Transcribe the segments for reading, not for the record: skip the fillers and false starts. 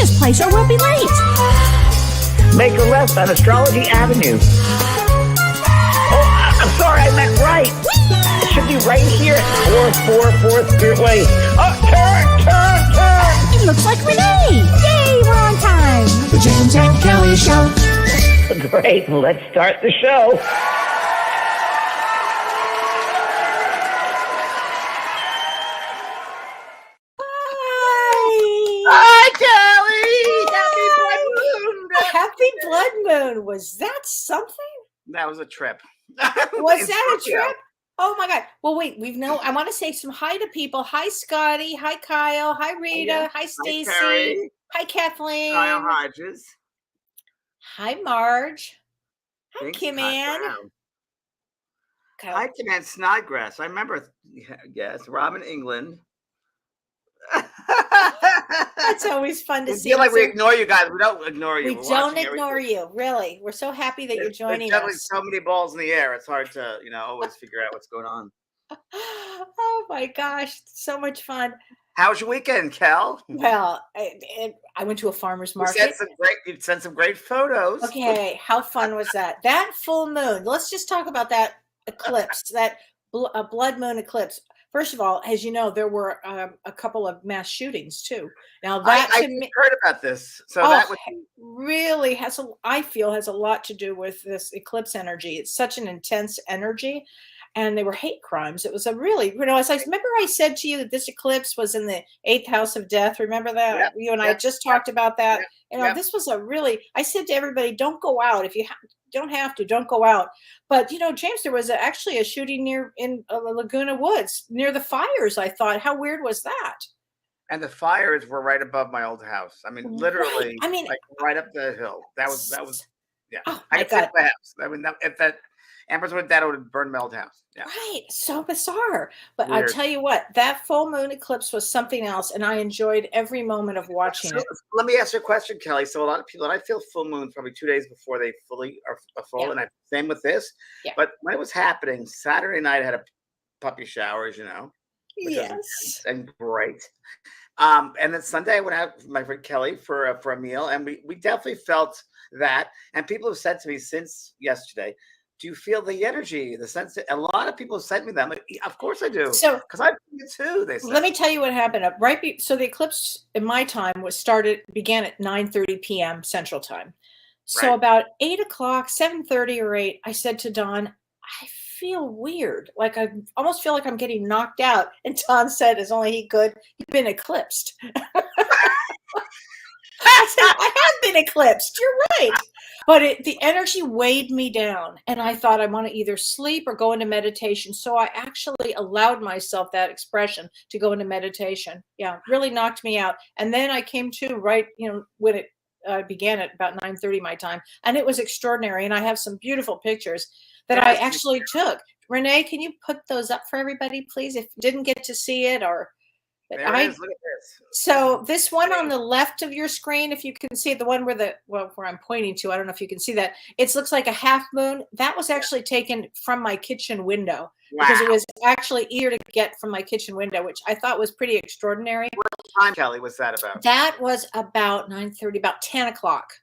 this place or we'll be late. Make a left on Astrology Avenue. Oh, I'm sorry, I meant right. It should be right here. 4th Spearway. Oh, turn. It looks like Renee. Yay, we're on time. The James and Kellee Show. Great, let's start the show. Hi, Kellee! Happy Blood Moon. Was that something? That was a trip. Was that a trip? Oh my God. Well, wait, I want to say some hi to people. Hi, Scotty. Hi, Kyle. Hi, Rita. Hi, Stacy. Hi, Kathleen. Kyle Hodges. Hi, Marge. Hi, Thanks, Kim Ann. Hi, Kim Ann Snodgrass. I remember, yes, Robin England. That's always fun to see. I feel like we ignore you guys. We don't ignore you. We don't ignore you, really. We're so happy that you're joining us. There's so many balls in the air. It's hard to, always figure out what's going on. Oh my gosh, so much fun. How was your weekend, Kel? Well, I went to a farmer's market. You sent some great photos. Okay, how fun was that? That full moon. Let's just talk about that eclipse, that blood moon eclipse. First of all, as you know, there were a couple of mass shootings too. Now that I heard about this, so that really has I feel has a lot to do with this eclipse energy. It's such an intense energy, and they were hate crimes. It was a really, as I remember, I said to you that this eclipse was in the 8th house of death. Remember that? Yep, you and I just talked about that. Yep. This was a really. I said to everybody, don't go out if you don't have to. Don't go out. But James, there was actually a shooting in Laguna Woods near the fires. I thought, how weird was that? And the fires were right above my old house. I mean, literally. Right. I mean, like right up the hill. That was. Yeah. Oh, I could see my house. I mean, if that Amber's went that, it would have burned my old house. Yeah. Right. So bizarre. But Weird. I'll tell you what, that full moon eclipse was something else, and I enjoyed every moment of watching it. Let me ask you a question, Kellee. So a lot of people, and I feel full moon probably 2 days before they fully are full, and same with this. Yeah. But when it was happening, Saturday night I had a puppy shower, as you know. Yes. And great. And then Sunday I went out with my friend Kellee for a meal, and we definitely felt that. And people have said to me since yesterday, do you feel the energy, the sense? A lot of people have sent me that. I'm like, of course I do. So, because I feel it too. They said. Let me tell you what happened. So the eclipse in my time began at 9:30 p.m. Central Time. So about 8 o'clock, 7:30 or 8, I said to Don, I feel weird. Like I almost feel like I'm getting knocked out. And Don said, as only he could, you've been eclipsed. I said, I have been eclipsed. You're right. But the energy weighed me down. And I thought I want to either sleep or go into meditation. So I actually allowed myself that expression to go into meditation. Yeah, really knocked me out. And then I came to when it began at about 9:30 my time. And it was extraordinary. And I have some beautiful pictures that I actually took. Renee, can you put those up for everybody, please? If you didn't get to see it or... There it is. Look at this. So this one on the left of your screen, if you can see it, the one where I'm pointing to, I don't know if you can see that. It looks like a half moon. That was actually taken from my kitchen window because it was actually easier to get from my kitchen window, which I thought was pretty extraordinary. What time, Kellee, was that about? That was about 9:30, about 10 o'clock,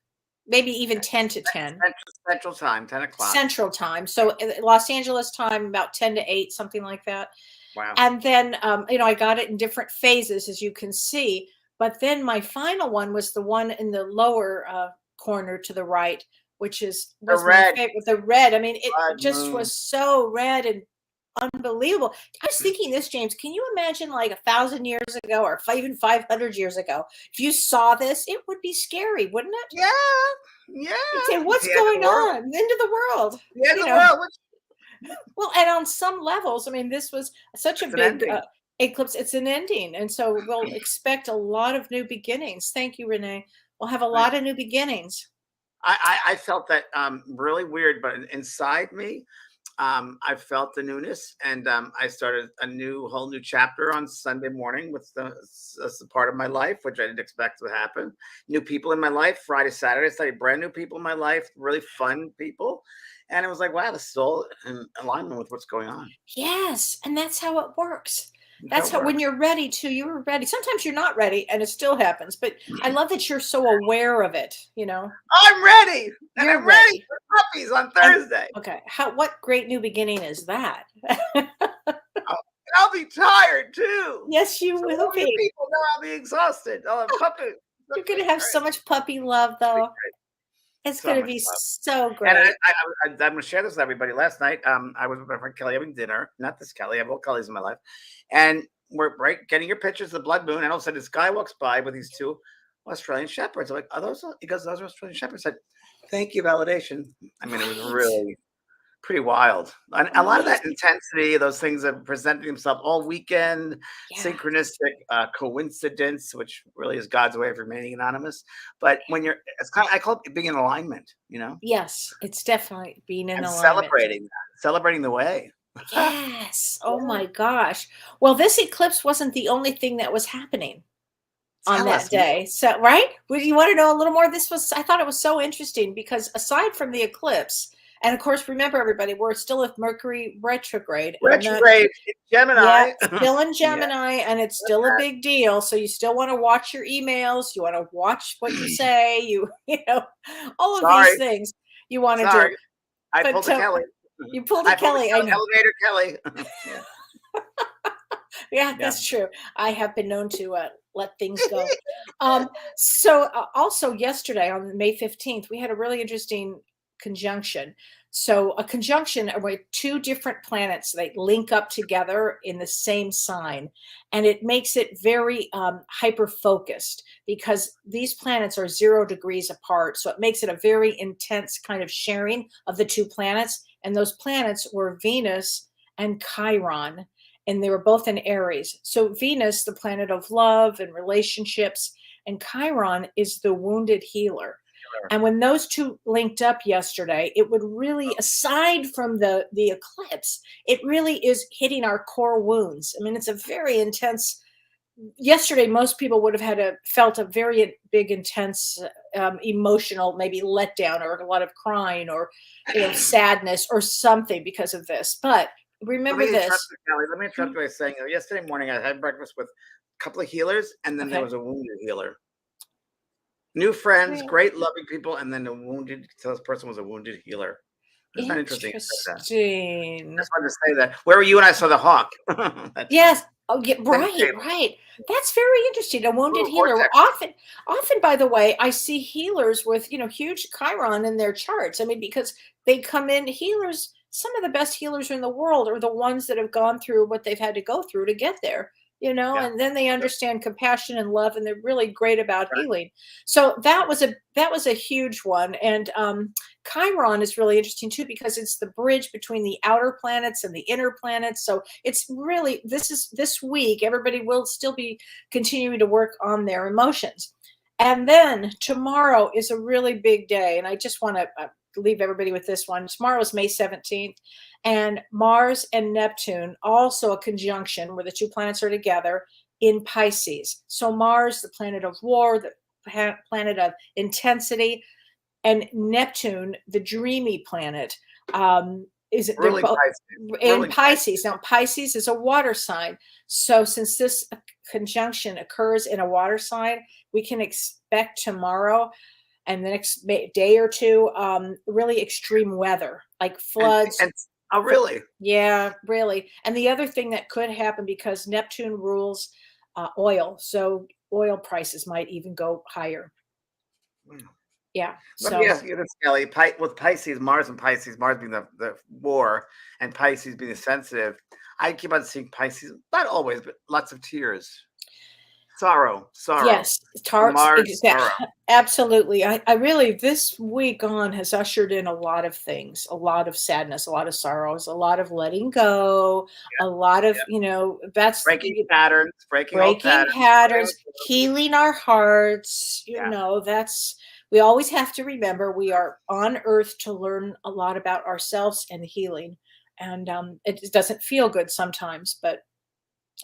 maybe even 10 to 10. Central time, 10 o'clock. Central time. So Los Angeles time, about 10 to 8, something like that. Wow. And then, I got it in different phases, as you can see. But then my final one was the one in the lower corner to the right, which was the red. My favorite. The red. I mean, it Blood just moon. Was so red and unbelievable. I was thinking this, James, can you imagine like 1,000 years ago or even 500 years ago, if you saw this, it would be scary, wouldn't it? Yeah. You'd say, what's going on? End of the world. The end of the world. Well, and on some levels, I mean, this was such a big eclipse. It's an ending. And so we'll expect a lot of new beginnings. Thank you, Renee. We'll have a lot of new beginnings. I felt that really weird, but inside me, I felt the newness, and I started a whole new chapter on Sunday morning with that's a part of my life, which I didn't expect to happen. New people in my life. Friday, Saturday, I started brand new people in my life, really fun people. And it was like, wow, this is all in alignment with what's going on. Yes. And that's how it works. That's how, when you're ready to, you were ready. Sometimes you're not ready and it still happens, but I love that you're so aware of it, I'm ready. And You're I'm ready ready. for puppies on Thursday. Okay. What great new beginning is that? I'll be tired too. Yes, you So will all you be. people know I'll be exhausted. I'll have puppies. You're going to have so much puppy love, though. It's So going to much be love. so great. And I'm going to share this with everybody. Last night, I was with my friend Kellee having dinner. Not this Kellee. I have all Kelleys in my life. And we're getting your pictures of the blood moon. And all of a sudden, this guy walks by with these two Australian shepherds. I'm like, are those? He goes, those are Australian shepherds. I said, thank you, validation. I mean, it was really pretty wild. And a lot of that intensity, those things are presenting themselves all weekend, synchronistic coincidence, which really is God's way of remaining anonymous. But when you're, it's kind of, I call it being in alignment, Yes, it's definitely being in alignment. Celebrating the way. Yes. Oh my gosh. Well, this eclipse wasn't the only thing that was happening on that day. So, right? Would you want to know a little more? I thought it was so interesting because aside from the eclipse, and of course, remember everybody, we're still at Mercury retrograde. Retrograde in Gemini. Yeah, still in Gemini, and it's still a big deal. So you still want to watch your emails. You want to watch what you say. You know, all of these things you want to do. I pulled a Kellee. You pulled a Kellee. I know. Elevator Kellee. Yeah, that's true. I have been known to let things go. So also yesterday on May 15th, we had a really interesting conjunction. So a conjunction where two different planets, they link up together in the same sign, and it makes it very hyper focused because these planets are 0 degrees apart. So it makes it a very intense kind of sharing of the two planets. And those planets were Venus and Chiron, and they were both in Aries. So Venus, the planet of love and relationships, and Chiron is the wounded healer. And when those two linked up yesterday, it would really, aside from the eclipse, it really is hitting our core wounds. I mean, it's a very intense. Yesterday, most people would have felt a very big, intense, emotional, maybe letdown or a lot of crying or sadness or something because of this. But remember this. Let me interrupt you by saying, yesterday morning I had breakfast with a couple of healers, and then there was a wounded healer. New friends, great loving people, and then this person was a wounded healer. Isn't that interesting? I just wanted to say that. Where were you when I saw the hawk? Yes. Oh, yeah, right. That's very interesting. A wounded healer. Often, by the way, I see healers with, huge Chiron in their charts. I mean, because they come in, healers, some of the best healers in the world are the ones that have gone through what they've had to go through to get there. And then they understand compassion and love, and they're really great about healing. So that was a huge one. And Chiron is really interesting too, because it's the bridge between the outer planets and the inner planets. So it's really, this week, everybody will still be continuing to work on their emotions. And then tomorrow is a really big day. And I just want to leave everybody with this one. Tomorrow is May 17th. And Mars and Neptune, also a conjunction where the two planets are together in Pisces. So Mars, the planet of war, the planet of intensity, and Neptune, the dreamy planet, is really in Pisces. Now, Pisces is a water sign. So since this conjunction occurs in a water sign, we can expect tomorrow and the next day or two, really extreme weather, like floods. Oh, really? Yeah, really. And the other thing that could happen, because Neptune rules oil, so oil prices might even go higher. Yeah. Let me ask you this, Kellee. With Pisces, Mars being the war, and Pisces being the sensitive, I keep on seeing Pisces, not always, but lots of tears. Sorrow. Yes, Mars, sorrow. Absolutely. I really, this week on has ushered in a lot of things, a lot of sadness, a lot of sorrows, a lot of letting go, a lot of, that's breaking patterns, healing our hearts, we always have to remember we are on Earth to learn a lot about ourselves and healing. And it doesn't feel good sometimes, but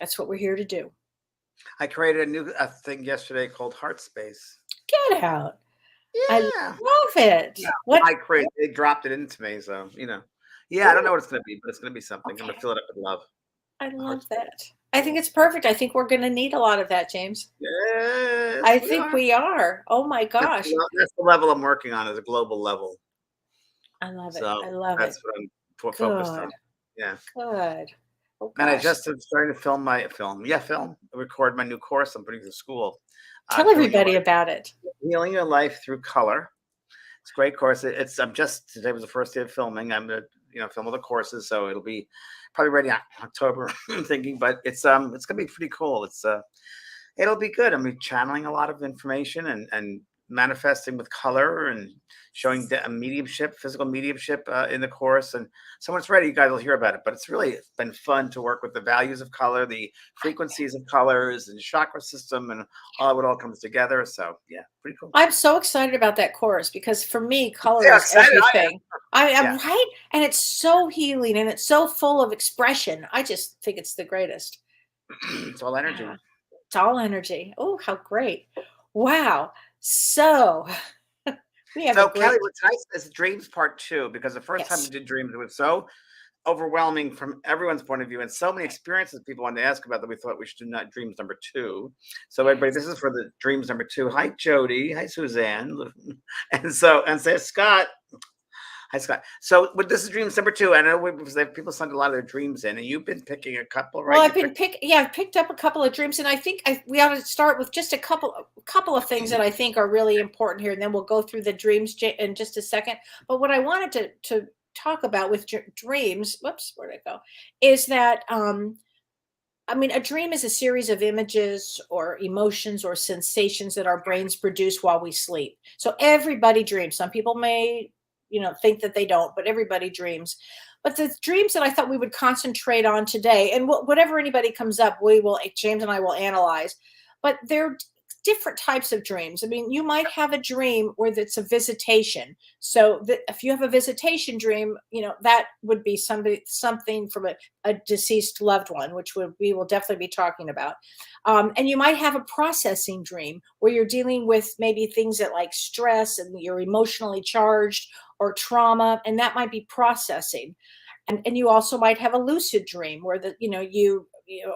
that's what we're here to do. I created a new thing yesterday called Heart Space. Get out. Yeah. I love it. Yeah, they dropped it into me. So, I don't know what it's going to be, but it's going to be something. Okay. I'm going to fill it up with love. I love that. I think it's perfect. I think we're going to need a lot of that, James. Yes, I we think are. we are. Oh my gosh. That's the level I'm working on, is a global level. I love it. So I love it. that's what I'm focused on. Good. Yeah. Good. Oh And I gosh. just am starting to record my new course I'm putting to school. Tell everybody about it. Healing Your Life Through Color. It's a great course. Today was the first day of filming. I'm gonna, film all the courses, so it'll be probably ready in October. I'm thinking, but it's gonna be pretty cool. It'll be good. I'm channeling a lot of information and manifesting with color and showing mediumship, physical mediumship in the course. And so when it's ready, you guys will hear about it. But it's been fun to work with the values of color, the frequencies of colors, and chakra system, and how it all comes together. So yeah, pretty cool. I'm so excited about that course because for me, color Yeah, is excited I am. everything. I'm Yeah. right. And it's so healing and it's so full of expression. I just think it's the greatest. It's all energy. Yeah. It's all energy. Oh, how great. Wow. So we have So a great Kellee, tonight's is Dreams Part 2, because the first time yes. we did Dreams, it was so overwhelming from everyone's point of view, and so many experiences people wanted to ask about that we thought we should do not Dreams number 2. So everybody, this is for the Dreams number 2. Hi Jody, hi Suzanne, and say Scott. Hi Scott. So this is Dreams number 2. I know people sent a lot of their dreams in, and you've been picking a couple, right? Well, I've picked up a couple of dreams, and I think we ought to start with just a couple of things that I think are really important here, and then we'll go through the dreams in just a second. But what I wanted to talk about with dreams, whoops, where'd it go? Is that a dream is a series of images or emotions or sensations that our brains produce while we sleep. So everybody dreams. Some people may, think that they don't, but everybody dreams. But the dreams that I thought we would concentrate on today, and whatever anybody comes up, James and I will analyze. But they're different types of dreams. I mean, you might have a dream where it's a visitation. So if you have a visitation dream, that would be something from a deceased loved one, which we will definitely be talking about. And you might have a processing dream where you're dealing with maybe things that like stress and you're emotionally charged or trauma, and that might be processing. And you also might have a lucid dream where you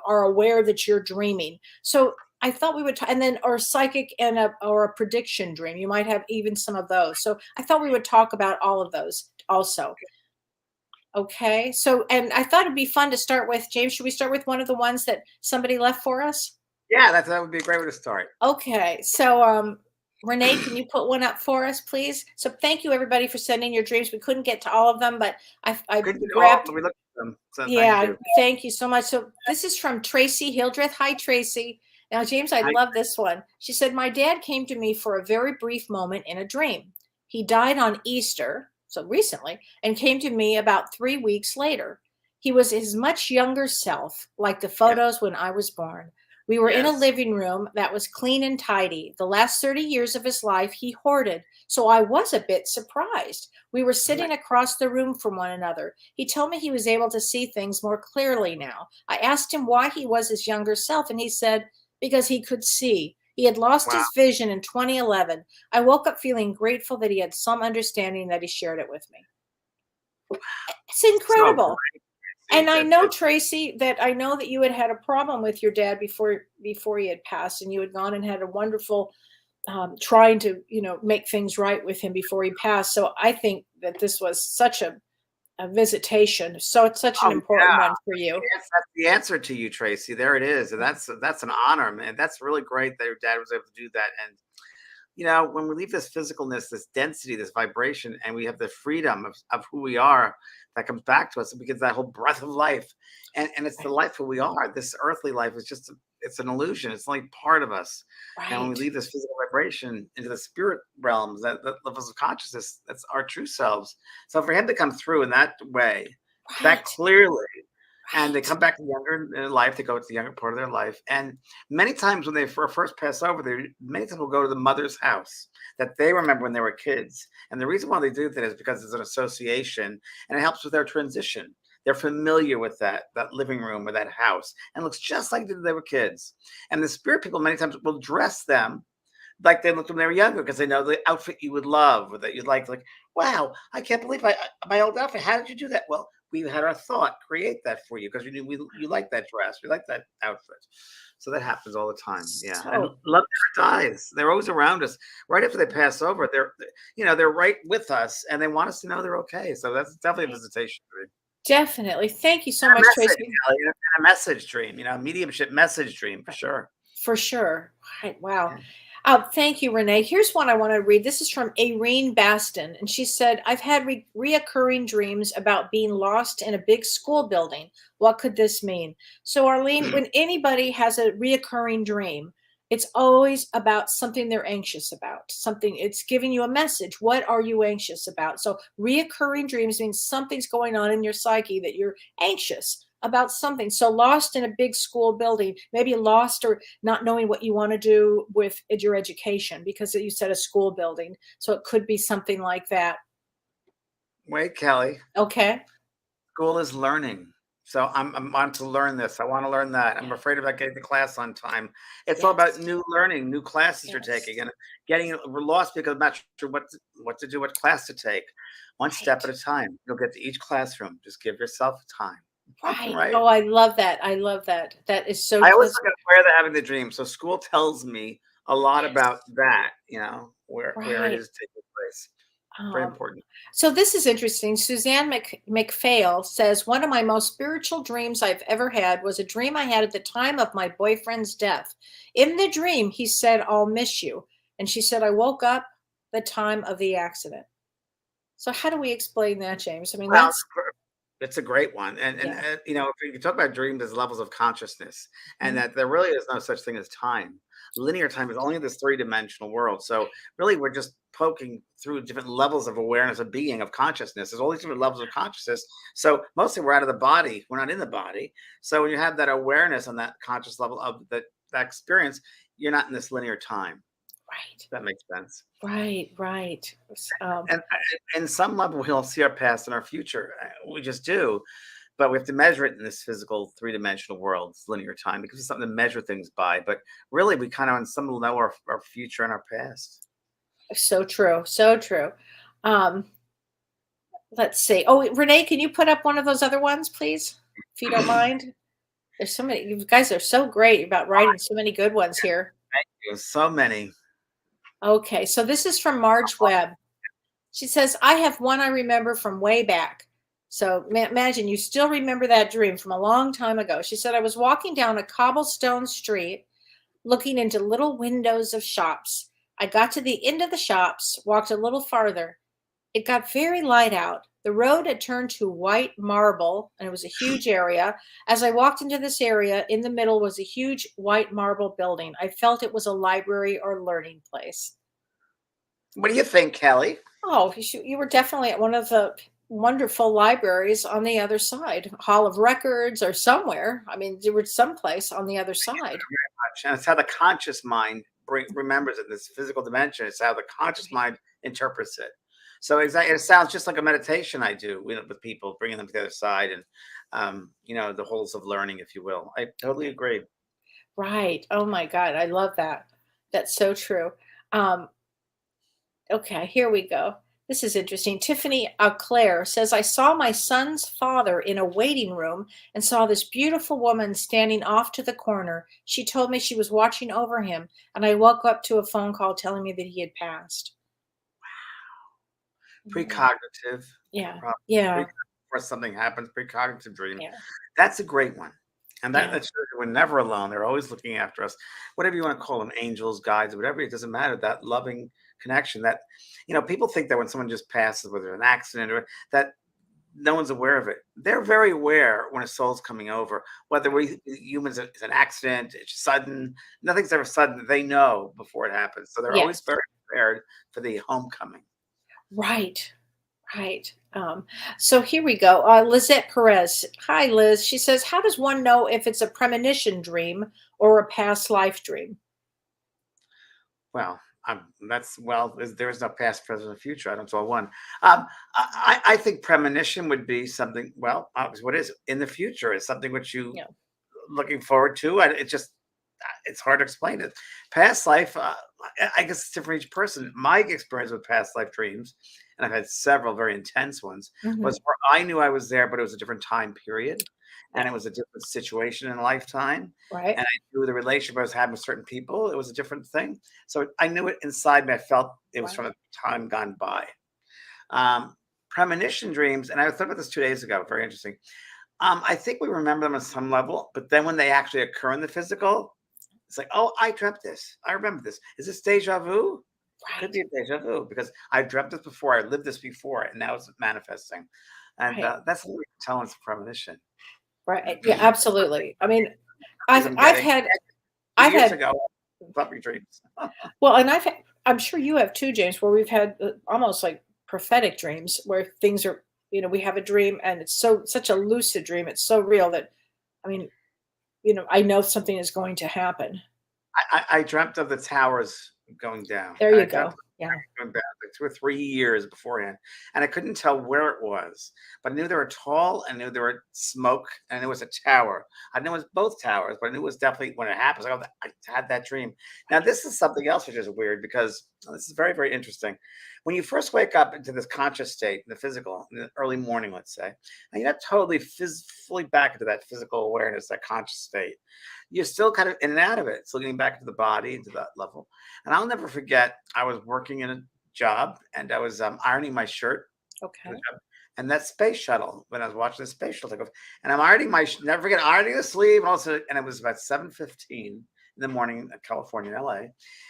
are aware that you're dreaming. So I thought we would, and then or psychic or a prediction dream. You might have even some of those. So I thought we would talk about all of those also. Okay. So, and I thought it'd be fun to start with, James. Should we start with one of the ones that somebody left for us? Yeah, that would be a great way to start. Okay. So, Renee, can you put one up for us, please? So thank you everybody for sending your dreams. We couldn't get to all of them, but I grabbed. We looked at them. So Yeah, thank you so much. So this is from Tracy Hildreth. Hi, Tracy. Now, James, I love this one. She said, my dad came to me for a very brief moment in a dream. He died on Easter, so recently, and came to me about 3 weeks later. He was his much younger self, like the photos when I was born. We were in a living room that was clean and tidy. The last 30 years of his life, he hoarded, so I was a bit surprised. We were sitting across the room from one another. He told me he was able to see things more clearly now. I asked him why he was his younger self, and he said, because he could see. He had lost his vision in 2011. I woke up feeling grateful that he had some understanding that he shared it with me. It's incredible. And I know, Tracy, that you had a problem with your dad before he had passed, and you had gone and had a wonderful trying to, make things right with him before he passed. So I think that this was such a visitation. So it's such an important one for you. Yes, that's the answer to you, Tracy. There it is. And that's an honor, man. That's really great that your dad was able to do that. And, when we leave this physicalness, this density, this vibration, and we have the freedom of who we are, that comes back to us, it begins that whole breath of life. And it's the life who we are. This earthly life is just, it's an illusion. It's only part of us. Right. And when we leave this physical vibration into the spirit realms, that levels of consciousness, that's our true selves. So for him to come through in that way, that clearly, and they come back to younger in life, they go to the younger part of their life. And many times when they first pass over, many times will go to the mother's house that they remember when they were kids. And the reason why they do that is because it's an association, and it helps with their transition. They're familiar with that living room or that house, and it looks just like they were kids. And the spirit people many times will dress them like they looked when they were younger, because they know the outfit you would love, or that you'd like, wow, I can't believe my old outfit. How did you do that? Well, we had our thought create that for you because you like that dress, you like that outfit. So that happens all the time. Yeah, and So love never dies. They're always around us. Right after they pass over, they're right with us, and they want us to know they're okay. So that's definitely a visitation dream. definitely. Thank you so And a much, message, Tracy, Kelly, and a message dream. Mediumship message dream for sure. for sure. Right, wow. Yeah. Thank you, Renee. Here's one I want to read. This is from Irene Baston. And she said, I've had reoccurring dreams about being lost in a big school building. What could this mean? So, Arlene, when anybody has a reoccurring dream, it's always about something they're anxious about, something it's giving you a message. What are you anxious about? So, reoccurring dreams means something's going on in your psyche that you're anxious about something. So lost in a big school building, maybe lost or not knowing what you want to do with your education because you said a school building. So it could be something like that. Wait, Kelly. Okay. School is learning. So I'm on to learn this. I want to learn that. I'm Yeah. afraid of not getting to class on time. It's all about Yes. new learning, new classes you're Yes. taking, and we're lost because I'm not sure what to do, what class to take. One step Right. at a time. You'll get to each classroom. Just give yourself time. Right. Right? Oh, I love that. I love that. That is so I always that's look at where they're having the dream. So school tells me a lot about yes. that, where it Right. is taking place. Very Um, important. so this is interesting. Suzanne McPhail says, one of my most spiritual dreams I've ever had was a dream I had at the time of my boyfriend's death. In the dream, he said, I'll miss you. And she said, I woke up the time of the accident. So how do we explain that, James? I mean, Well, that's, it's a great one, and yeah. if you talk about dreams as levels of consciousness, and Mhm. that there really is no such thing as time. Linear time is only this three-dimensional world. So really, we're just poking through different levels of awareness, of being, of consciousness. There's all these different levels of consciousness. So mostly, we're out of the body. We're not in the body. So when you have that awareness on that conscious level of that experience, you're not in this linear time. Right. If that makes sense. Right. Right. And in some level, we all see our past and our future. We just do. But we have to measure it in this physical three-dimensional world, it's linear time, because it's something to measure things by. But really, we kind of, on some level, know our future and our past. So true. So true. Um, let's see. Oh, Renee, can you put up one of those other ones, please? If you don't mind. There's so many. You guys are so great about writing so many good ones here. There's so many. Okay, so this is from Marge Webb. She says, I have one I remember from way back. So imagine you still remember that dream from a long time ago. She said, I was walking down a cobblestone street looking into little windows of shops. I got to the end of the shops, walked a little farther. It got very light out. The road had turned to white marble, and it was a huge area. As I walked into this area, in the middle was a huge white marble building. I felt it was a library or learning place. What do you think, Kelly? Oh, you were definitely at one of the wonderful libraries on the other side, Hall of Records or somewhere. I mean, you were someplace on the other side. And it's how the conscious mind remembers it. This physical dimension. It's how the conscious mind interprets it. So exactly, it sounds just like a meditation I do with people, bringing them to the other side, and the holes of learning, if you will. I totally agree. Right. Oh my God. I love that. That's so true. Um, okay, here we go. This is interesting. Tiffany Claire says, I saw my son's father in a waiting room and saw this beautiful woman standing off to the corner. She told me she was watching over him, and I woke up to a phone call telling me that he had passed. Precognitive. Yeah. Probably Yeah. before something happens, precognitive dream. Yeah. That's a great one. And Yeah. that shows you we're never alone. They're always looking after us. Whatever you want to call them, angels, guides, whatever, it doesn't matter. That loving connection that, people think that when someone just passes, whether an accident or that no one's aware of it. They're very aware when a soul's coming over, whether we humans, it's an accident, it's sudden, nothing's ever sudden. They know before it happens. So they're always Yes. very prepared for the homecoming. Right. Right. So here we go. Lizette Perez. Hi, Liz. She says, how does one know if it's a premonition dream or a past life dream? Well, there is no past, present, or future. I don't saw one. I think premonition would be something. Well, obviously, what is in the future is something which you Yeah. looking forward to. And it's hard to explain it. Past life, I guess it's different for each person. My experience with past life dreams, and I've had several very intense ones, Mhm. was where I knew I was there, but it was a different time period, and it was a different situation in lifetime, Right. and I knew the relationship I was having with certain people, it was a different thing. So I knew it inside me. I felt it was Wow. from a time gone by. Premonition dreams, and I was thinking about this 2 days ago. Very interesting. I think we remember them on some level, but then when they actually occur in the physical, it's like, oh, I dreamt this. I remember this. Is this deja vu? It could Right. be a deja vu because I've dreamt this before. I lived this before, and now it's manifesting. And Right. that's what we're telling us premonition. Right. Yeah, absolutely. I mean, I'm I've getting had 2 years had ago, puppy dreams. well, and I'm sure you have too, James, where we've had almost like prophetic dreams where things are, we have a dream and it's such a lucid dream. It's so real that, I mean, I know something is going to happen. I dreamt of the towers going down. There you I dreamt go. Yeah. going back like 2 or 3 years beforehand, and I couldn't tell where it was, but I knew they were tall, and I knew there were smoke, and it was a tower. I knew it was both towers, but I knew it was definitely when it happens. I had that dream. Now, this is something else which is weird because this is very, very interesting. When you first wake up into this conscious state, the physical, in the early morning, let's say, and you're not totally fully back into that physical awareness, that conscious state. You're still kind of in and out of it, still getting back into the body, into that level. And I'll never forget, I was working in a job and I was ironing my shirt. Okay. And that space shuttle, when I was watching the space shuttle take off, and I'm ironing never forget ironing the sleeve, and it was about 7:15 in the morning in California, LA.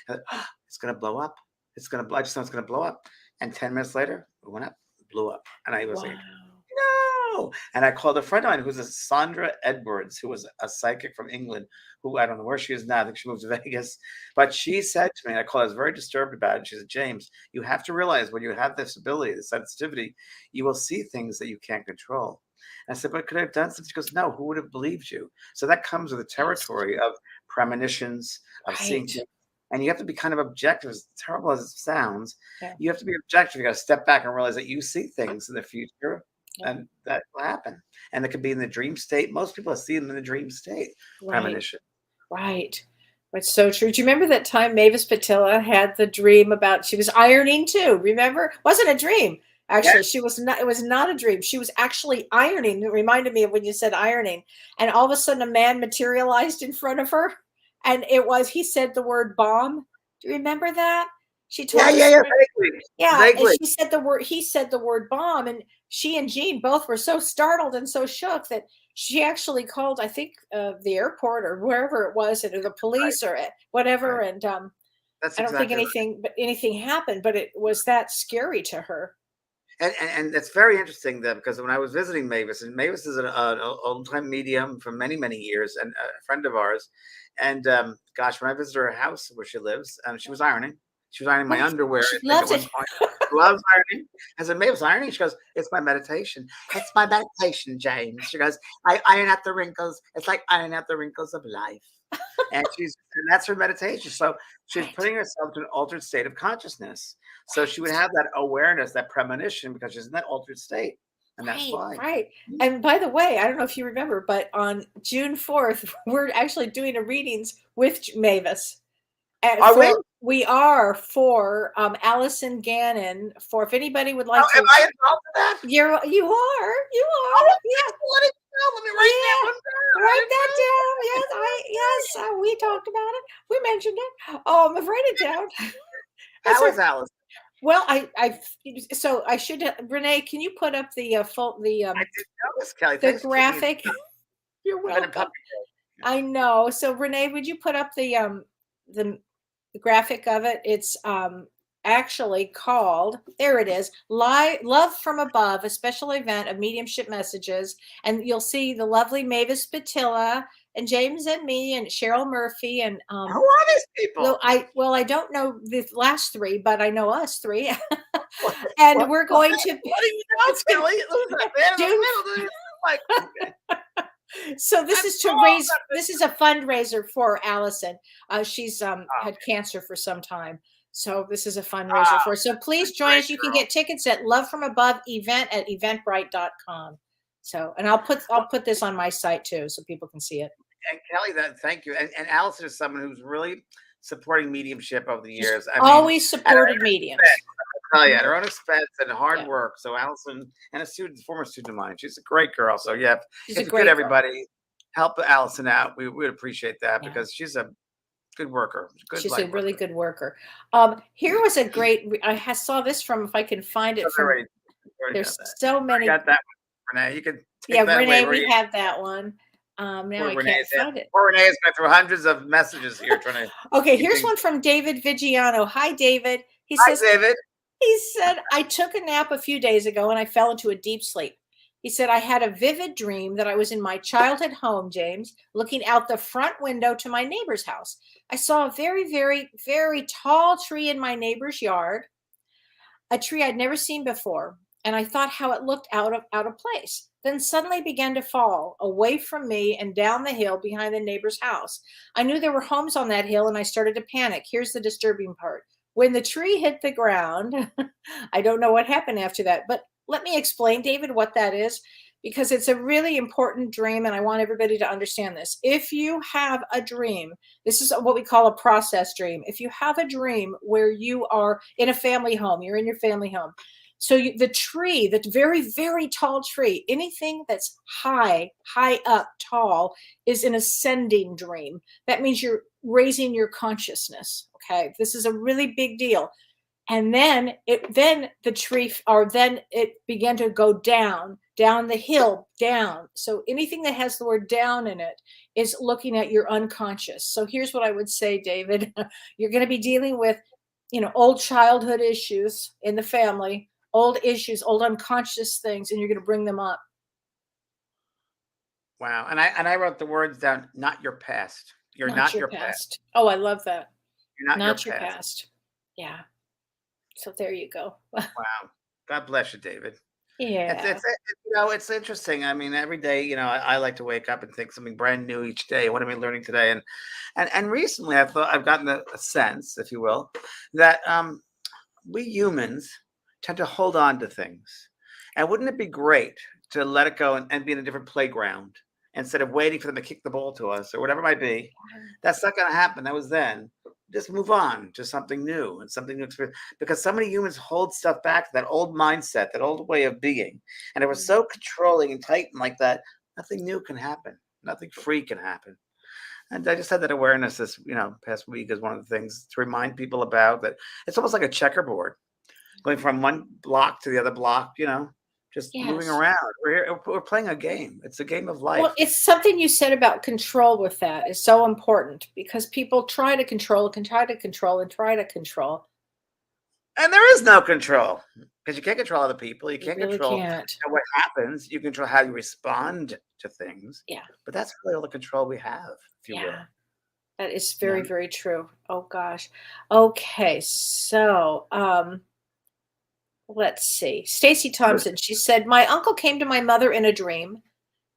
And, it's gonna blow up. I just know it's gonna blow up. And 10 minutes later, it went up, blew up. And I was like, Wow. no. And I called a friend of mine who's a Sandra Edwards, who was a psychic from England, who I don't know where she is now. I think she moved to Vegas. But she said to me, and I was very disturbed about it. She said, James, you have to realize when you have this ability, this sensitivity, you will see things that you can't control. And I said, but could I have done something? She goes, no, who would have believed you? So that comes with the territory of premonitions, of seeing Right. things. And you have to be kind of objective, as terrible as it sounds. Yeah. You have to be objective. You got to step back and realize that you see things in the future, Yeah. and that will happen. And it could be in the dream state. Most people see them in the dream state. Right. Premonition. Right. That's so true. Do you remember that time Mavis Patilla had the dream about she was ironing too? Remember? Wasn't a dream. Actually, Yes. she was not, it was not a dream. She was actually ironing. It reminded me of when you said ironing. And all of a sudden a man materialized in front of her. And he said the word bomb. Do you remember that? She told Yeah, the yeah, yeah. story. Vaguely. Yeah, and Vaguely. he said the word bomb, and she and Jean both were so startled and so shook that she actually called, I think, the airport or wherever it was, or the police or whatever. Right. And That's I don't think exactly right. anything happened, but it was that scary to her. And it's very interesting that because when I was visiting Mavis, and Mavis is an old time medium for many, many years and a friend of ours. And gosh, when I visited her house where she lives, she was ironing. She was ironing my Right. underwear, She I think, at loves one it. point. Loves ironing. I said, Mavis, ironing? She goes, it's my meditation. It's my meditation, James. She goes, I iron out the wrinkles. It's like ironing out the wrinkles of life. And that's her meditation. So she's Right. putting herself to an altered state of consciousness. So she would have that awareness, that premonition, because she's in that altered state. And that's Right, why. right. And by the way, I don't know if you remember, but on June 4th, we're actually doing a readings with Mavis. And Are we? we are for Allison Gannon. For if anybody would Oh, like am to, I involved in that? you are. Yeah, Let it go. Let me write that one down. write that down. Yes, we talked about it. We mentioned it. Write it down. That's How our is Alice? Well, so I should Renee, can you put up the I didn't notice, Kelly. the Thanks for keeping me. graphic? You're I've been a welcome. puppy. I know. So Renee, would you put up the graphic of it? It's actually called, there it is, Love from Above, a special event of mediumship messages. And you'll see the lovely Mavis Patilla and James and me and Cheryl Murphy and Who are these people? I don't know the last three, but I know us three. What- And what- we're going to What do you know, Kelly? Who's that man in the June- middle? Like, okay. So this I'm is to so raise, upset. this is a fundraiser for Allison. She's had cancer for some time. So this is a fundraiser for her. So please join great us. You can girl. get tickets at Love from Above event at eventbrite.com. So, and I'll put this on my site too, so people can see it. And Kelly, thank you. And Allison is someone who's really supporting mediumship over the years. Always supported mediums. tell you, at her own expense and hard Yeah. work. So Allison, and a student, former student of mine, she's a great girl. So yeah, She's if a you great could, girl. everybody help Allison out. We would appreciate that Yeah. because she's a good worker, good She's a light really worker. good worker. Here was a great. Saw this from, if I can find it So from. already got There's that. so I many. got that one, Renee. You can take Yeah, that away. Renee, we have that one. Now Poor I Renee's can't find it. Poor Renee's going through hundreds of messages here trying to Okay, keep here's things. one from David Vigiano. Hi, David. He Hi, says, David. he said, I took a nap a few days ago and I fell into a deep sleep. He said, I had a vivid dream that I was in my childhood home, James, looking out the front window to my neighbor's house. I saw a very, very, very tall tree in my neighbor's yard, a tree I'd never seen before. And I thought how it looked out of place. Then suddenly began to fall away from me and down the hill behind the neighbor's house. I knew there were homes on that hill and I started to panic. Here's the disturbing part. When the tree hit the ground, I don't know what happened after that, but let me explain, David, what that is, because it's a really important dream and I want everybody to understand this. If you have a dream, this is what we call a process dream. If you have a dream where you are in a family home, you're in your family home. So the tree, that very, very tall tree, anything that's high up, tall, is an ascending dream. That means you're raising your consciousness. Okay, this is a really big deal. And then it began to go down the hill, down. So anything that has the word down in it is looking at your unconscious. So here's what I would say, David. You're going to be dealing with, old childhood issues in the family, old issues, old unconscious things, and you're going to bring them up. Wow. And I wrote the words down, not your past. You're not your past. Oh, I love that. You're not your your past. past. Yeah. So there you go. Wow. God bless you, David. Yeah. It's interesting. I mean, every day, I like to wake up and think something brand new each day. What am I learning today? And recently I've gotten a sense, if you will, that we humans tend to hold on to things. And wouldn't it be great to let it go and be in a different playground instead of waiting for them to kick the ball to us or whatever it might be? That's not going to happen. That was then. Just move on to something new and something new experience, because so many humans hold stuff back, that old mindset, that old way of being. And it was so controlling and tight and like that, nothing new can happen. Nothing free can happen. And I just had that awareness this, past week as one of the things to remind people about that. It's almost like a checkerboard, going from one block to the other block, just moving around. We're playing a game. It's a game of life. Well, it's something you said about control with that is so important, because people try to control, and try to control. And there is no control, because you can't control other people. You can't really control can't. what happens. You control how you respond to things. Yeah. But that's really all the control we have, if you will. That is very, very true. Oh gosh. Okay. So, let's see. Stacy Thompson, she said, my uncle came to my mother in a dream,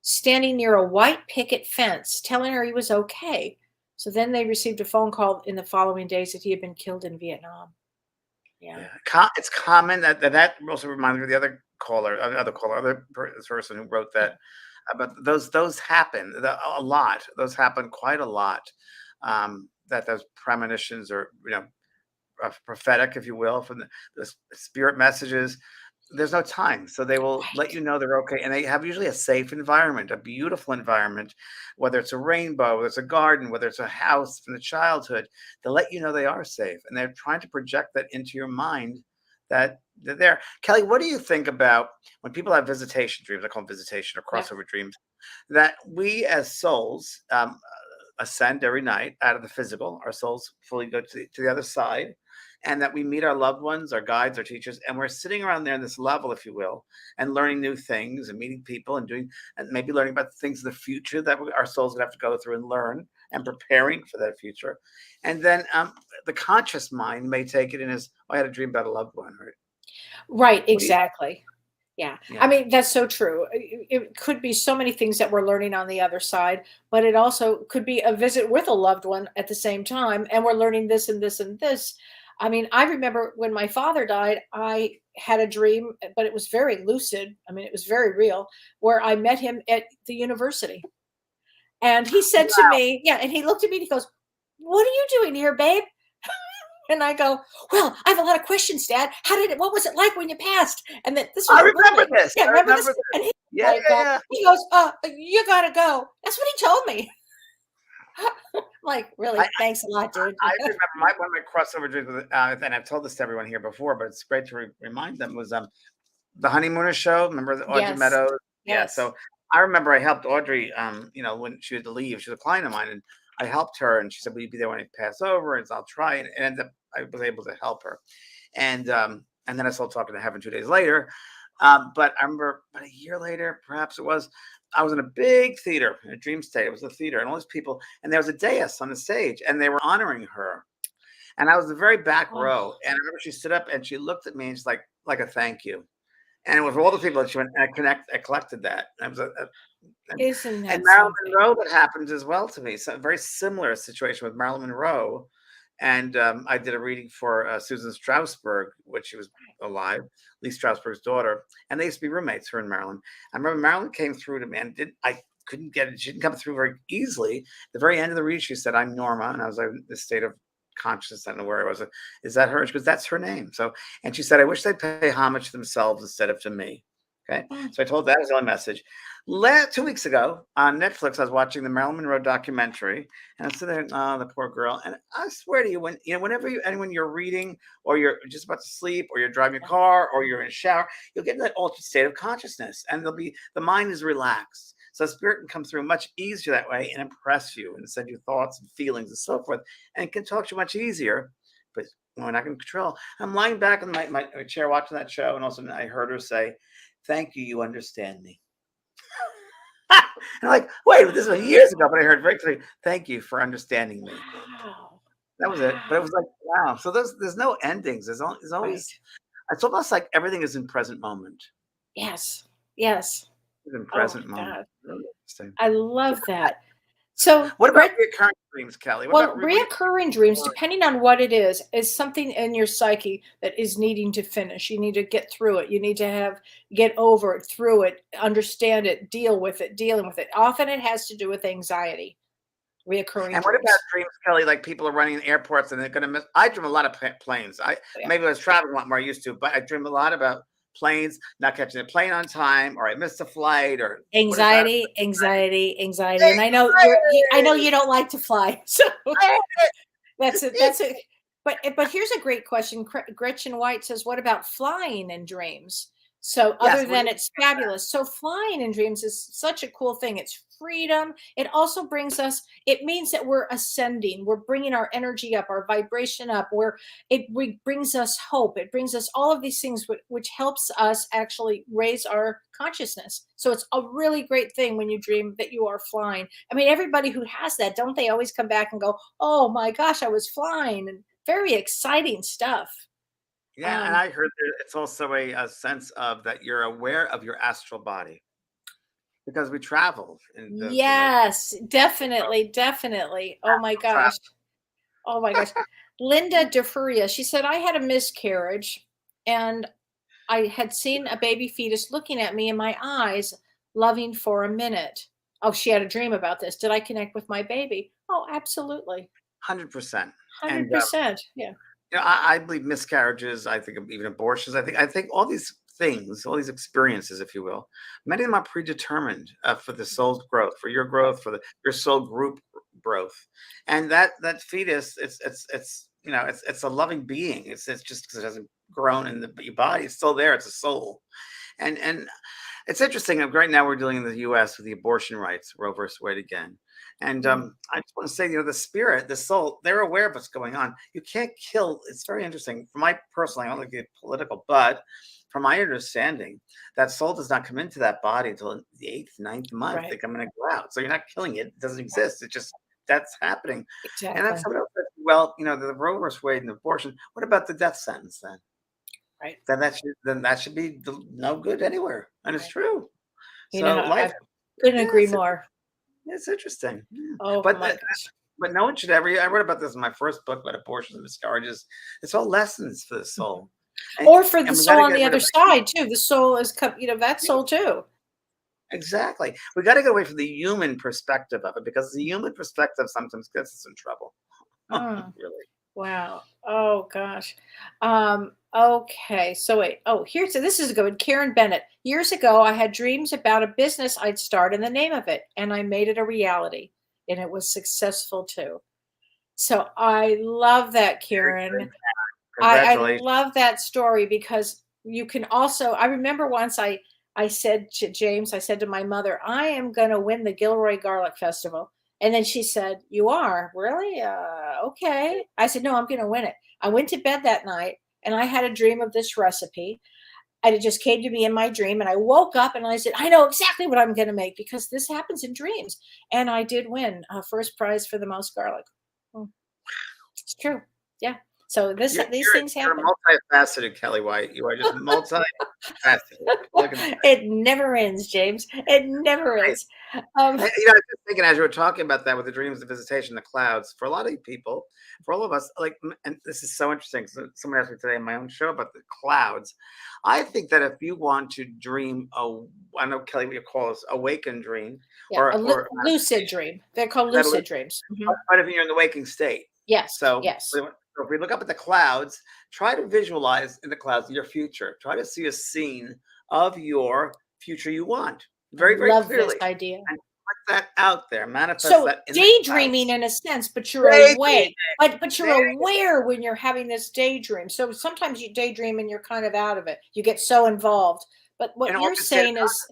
standing near a white picket fence, telling her he was okay. So then they received a phone call in the following days that he had been killed in Vietnam. Yeah. It's common that also reminds me of the other person who wrote that. But those happen a lot. Those happen quite a lot. That those premonitions are, prophetic, if you will, from the spirit messages. There's no time, so they will let you know they're okay, and they have usually a safe environment, a beautiful environment, whether it's a rainbow, whether it's a garden, whether it's a house from the childhood. They'll let you know they are safe, and they're trying to project that into your mind that they're there. Kellee, what do you think about when people have visitation dreams? I call them visitation or crossover dreams. That we as souls ascend every night out of the physical. Our souls fully go to the other side. And that we meet our loved ones, our guides, our teachers, and we're sitting around there in this level, if you will, and learning new things and meeting people and maybe learning about the things of the future that our souls would have to go through and learn, and preparing for that future. And then the conscious mind may take it in as, I had a dream about a loved one. Right, exactly. Yeah. I mean, that's so true. It could be so many things that we're learning on the other side, but it also could be a visit with a loved one at the same time, and we're learning this and this and this. I mean, I remember when my father died, I had a dream, but it was very lucid. I mean, it was very real, where I met him at the university. And he said to me, and he looked at me and he goes, what are you doing here, babe? And I go, well, I have a lot of questions, Dad. What was it like when you passed? And then this was I remember literally, this. yeah, I remember remember this? this. And Yeah, yeah, yeah. he goes, you gotta go. That's what he told me. Like, really? Thanks a lot, dude. I remember one of my crossover dreams, and I've told this to everyone here before, but it's great to remind them, was the Honeymooner show. Remember Audrey Yes. Meadows? Yeah. Yes. So I remember I helped Audrey, when she had to leave. She was a client of mine, and I helped her, and she said, will you be there when I pass over? And so I'll try. And it ended up, I was able to help her. And then I started talking to Heaven 2 days later. But I remember about a year later, perhaps it was, I was in a big theater, in a dream state. It was a theater, and all these people, and there was a dais on the stage, and they were honoring her. And I was the very back row. And I remember she stood up and she looked at me and she's like a thank you. And it was all the people that she went, and I collected that. And it was Isn't that and Marilyn something? Monroe, that happened as well to me. So a very similar situation with Marilyn Monroe. And I did a reading for Susan Strasberg, when she was alive, Lee Strasberg's daughter. And they used to be roommates, her and Marilyn. I remember Marilyn came through to me, and I couldn't get it. She didn't come through very easily. At the very end of the reading, she said, I'm Norma. And I was like, in this state of consciousness. I don't know where I was. Is that her? She goes, that's her name. So, and she said, I wish they'd pay homage to themselves instead of to me. Okay. So I told that was the only message. 2 weeks ago on Netflix, I was watching the Marilyn Monroe documentary, and I'm sitting there, oh, the poor girl. And I swear to you, whenever anyone you're reading, or you're just about to sleep, or you're driving your car, or you're in a shower, you'll get in that altered state of consciousness, and the mind is relaxed. So spirit can come through much easier that way and impress you and send you thoughts and feelings and so forth, and can talk to you much easier. But we're not going to control. I'm lying back in my chair watching that show, and also I heard her say, thank you, you understand me. And I'm like, wait, this was years ago, but I heard very clearly, thank you for understanding me. Wow. That was it. But it was like, wow. So there's no endings. There's always, Right. it's almost like everything is in present moment. Yes. Yes. It's in Oh present my moment. God. Really interesting. I love that. So, What about recurring dreams, Kellee? What well, about reoccurring dreams, depending on what it is something in your psyche that is needing to finish. You need to get through it. You need to get over it, through it, understand it, dealing with it. Often it has to do with anxiety. Reoccurring And what dreams. about dreams, Kellee? Like people are running in airports and they're going to miss. I dream a lot of planes. Maybe I was traveling a lot more I used to, but I dream a lot about planes, not catching a plane on time, or I missed a flight, or Anxiety. And I know you don't like to fly. So that's it. But here's a great question. Gretchen White says, what about flying in dreams? So other than it's fabulous. So flying in dreams is such a cool thing. It's freedom. It also it means that we're ascending. We're bringing our energy up, our vibration up, it brings us hope. It brings us all of these things, which helps us actually raise our consciousness. So it's a really great thing when you dream that you are flying. I mean, everybody who has that, don't they always come back and go, oh my gosh, I was flying, and very exciting stuff. Yeah, and I heard that it's also a sense of that you're aware of your astral body because we travel. Yes, definitely. Oh my gosh. Linda DeFuria, she said, I had a miscarriage and I had seen a baby fetus looking at me in my eyes, loving for a minute. Oh, she had a dream about this. Did I connect with my baby? Oh, absolutely. 100%. 100%. Yeah. I believe miscarriages. I think even abortions. I think all these things, all these experiences, if you will, many of them are predetermined for the soul's growth, for your growth, for your soul group growth, and that fetus, it's a loving being. It's just because it hasn't grown in your body, it's still there. It's a soul, and it's interesting. Right now, we're dealing in the U.S. with the abortion rights, Roe versus Wade again. And I just want to say, the spirit, the soul, they're aware of what's going on. You can't kill. It's very interesting. For my personally, I don't like to get political, but from my understanding, that soul does not come into that body until the 8th, 9th month. Right. They come in and go out. So you're not killing it. It doesn't exist. It's just that's happening. Exactly. And that's somebody else said, well, the Roe versus Wade and abortion. What about the death sentence then? Right. Then that should be no good anywhere, and it's true. So I couldn't agree more. It's interesting. Oh, but my gosh. But no one should ever. I wrote about this in my first book about abortions and miscarriages. It's all lessons for the soul, or for the soul on the other side too. The soul is, that soul too. Exactly. We got to get away from the human perspective of it, because the human perspective sometimes gets us in trouble. Really. Wow. Oh gosh. Okay. So wait. Oh, this is a good one. Karen Bennett. Years ago, I had dreams about a business I'd start and the name of it, and I made it a reality, and it was successful too. So I love that, Very Karen. good. I Congratulations. love that story because you can also. I remember once I said to James, I said to my mother, I am going to win the Gilroy Garlic Festival. And then she said, You are? Really? Okay. I said, No, I'm going to win it. I went to bed that night and I had a dream of this recipe. And it just came to me in my dream. And I woke up and I said, I know exactly what I'm going to make because this happens in dreams. And I did win first prize for the most garlic. Mm, It's true. Yeah. So these things You're happen. multifaceted, Kelly White. You are just multifaceted. Look at that. It never ends, James. It never Right. ends. Um, I was just thinking as you were talking about that with the dreams, the visitation, the clouds, for a lot of people, for all of us, like, and this is so interesting. So someone asked me today in my own show about the clouds. I think that if you want to dream, I know Kelly, what you call this, awakened dream, yeah, or lucid dream. They're called that, lucid dreams. Mhm. but if you're in the waking state. Yes, So, yes. if we look up at the clouds, try to visualize in the clouds your future. Try to see a scene of your future you want I very, very love this clearly, idea. and put that out there. Manifest So that in the daydreaming clouds. in a sense, but you're Daydreaming. awake. But you're There aware when you're having this daydream. So sometimes you daydream and you're kind of out of it. You get so involved. But and what all you're just get saying is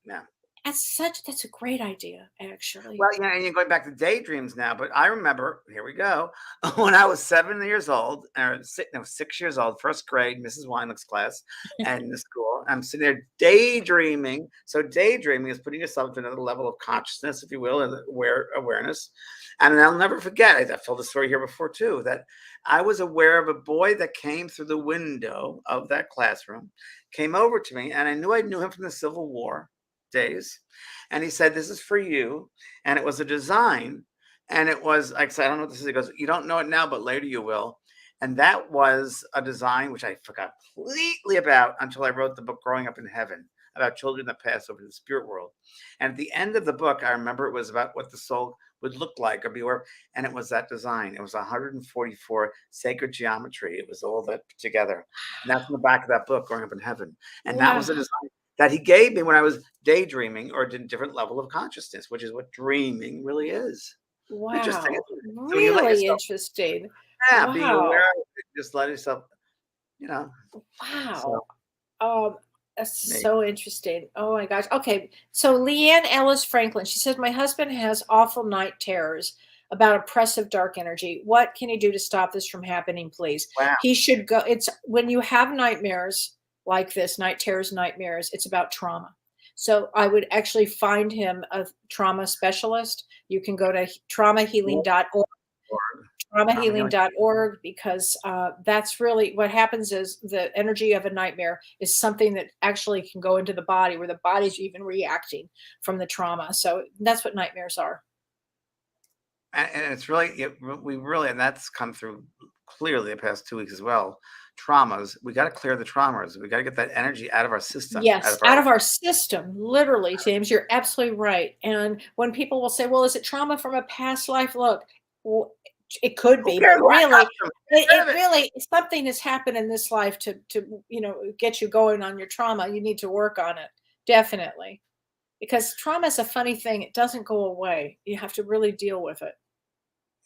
yeah. that's a great idea, actually. Well, and you're going back to daydreams now, but I remember, here we go, when I was 7 years old, or 6 years old, first grade, Mrs. Weinlich's class, and in the school, I'm sitting there daydreaming. So daydreaming is putting yourself to another level of consciousness, if you will, and awareness. And I'll never forget, I've told the story here before too, that I was aware of a boy that came through the window of that classroom, came over to me, and I knew him from the Civil War days. And he said, This is for you. And it was a design. And it was, like I said, I don't know what this is. He goes, You don't know it now, but later you will. And that was a design which I forgot completely about until I wrote the book Growing Up in Heaven, about children that pass over to the spirit world. And at the end of the book, I remember it was about what the soul would look like or be aware of. And it was that design. It was 144 sacred geometry. It was all that put together. And that's in the back of that book, Growing Up in Heaven. And that was Wow. a design that he gave me when I was daydreaming or in a different level of consciousness, which is what dreaming really is. Interesting, Wow. isn't it? So when you let Really yourself, interesting. yeah, being aware Wow. of it, just let yourself, you know. So Wow. Um, that's maybe. so interesting. Oh my gosh. Okay. So Leanne Ellis Franklin, she says, My husband has awful night terrors about oppressive dark energy. What can he do to stop this from happening, please? Wow. He should go. It's when you have nightmares like this, night terrors, nightmares, it's about trauma. So I would actually find him a trauma specialist. You can go to traumahealing.org, I'm healing. traumahealing.org, because that's really what happens is the energy of a nightmare is something that actually can go into the body where the body's even reacting from the trauma. So that's what nightmares are. And it's really, we really, and that's come through clearly the past 2 weeks as well. Traumas, we got to clear the traumas. We got to get that energy out of our system, out Yes, of out our. of our system, literally, James, you're absolutely right. And when people will say, well, is it trauma from a past life? Look, w- it could Who be, cares but where I come really, from? it, Get rid it of it. really, something has happened in this life to, get you going on your trauma. You need to work on it. Definitely. Because trauma is a funny thing. It doesn't go away. You have to really deal with it.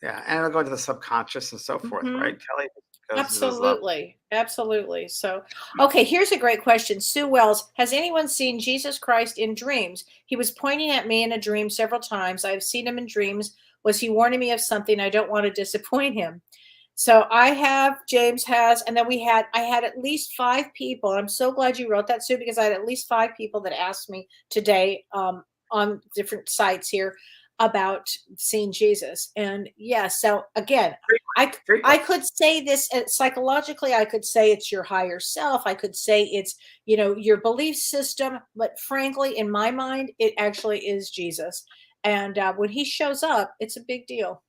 Yeah, and it'll go to the subconscious and so forth, Mhm. right, Kelly? It goes to those levels. Absolutely. Absolutely. So, okay, here's a great question. Sue Wells, has anyone seen Jesus Christ in dreams? He was pointing at me in a dream several times. I've seen him in dreams. Was he warning me of something? I don't want to disappoint him. So I have, James has, and then I had at least 5 people. I'm so glad you wrote that, Sue, because I had at least 5 people that asked me today on different sites here about seeing Jesus. And yes, so again, I Frequent. could say this psychologically. I could say it's your higher self. I could say it's your belief system. But frankly, in my mind, it actually is Jesus. And when he shows up, it's a big deal.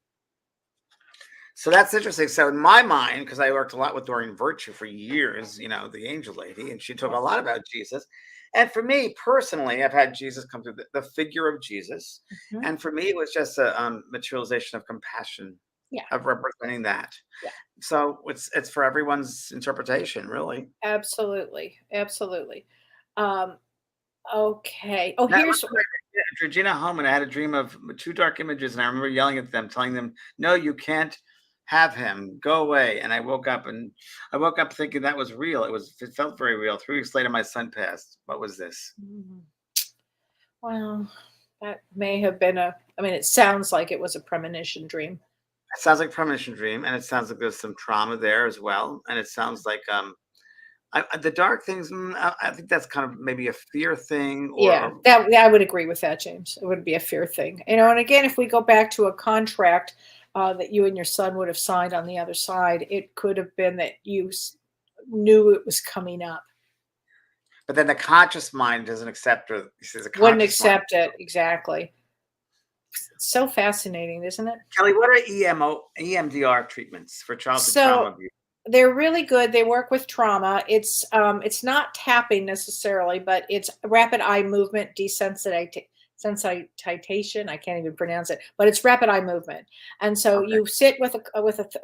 So that's interesting. So in my mind, because I worked a lot with Doreen Virtue for years, the angel lady, and she talked a lot about Jesus. And for me personally, I've had Jesus come through the figure of Jesus. Mhm. And for me, it was just a materialization of compassion Yeah. of representing that. Yeah. So it's for everyone's interpretation, really. Absolutely. Absolutely. Um, okay. Oh, Now, here's Georgina Homan, I had a dream of two dark images, and I remember yelling at them, telling them, "No, you can't have him. Go away." And I woke up thinking that was real. It felt very real. 3 weeks later, my son passed. What was this? Mhm. Well, that may have been it sounds like it was a premonition dream. It sounds like premonition dream, and it sounds like there's some trauma there as well. And it sounds like the dark things. I think that's kind of maybe a fear thing, Yeah, or that I would agree with that, James. It would be a fair thing. And again, if we go back to a contract that you and your son would have signed on the other side, it could have been that you knew it was coming up. but then the conscious mind doesn't accept, or says a Wouldn't conscious mind. accept it. Exactly. It's so fascinating, isn't it? Kellee, what are EMDR treatments for childhood trauma So abuse? they're really good. They work with trauma. It's not tapping necessarily, but it's rapid eye movement desensitization. I can't even pronounce it, but it's rapid eye movement. And so Okay. you sit with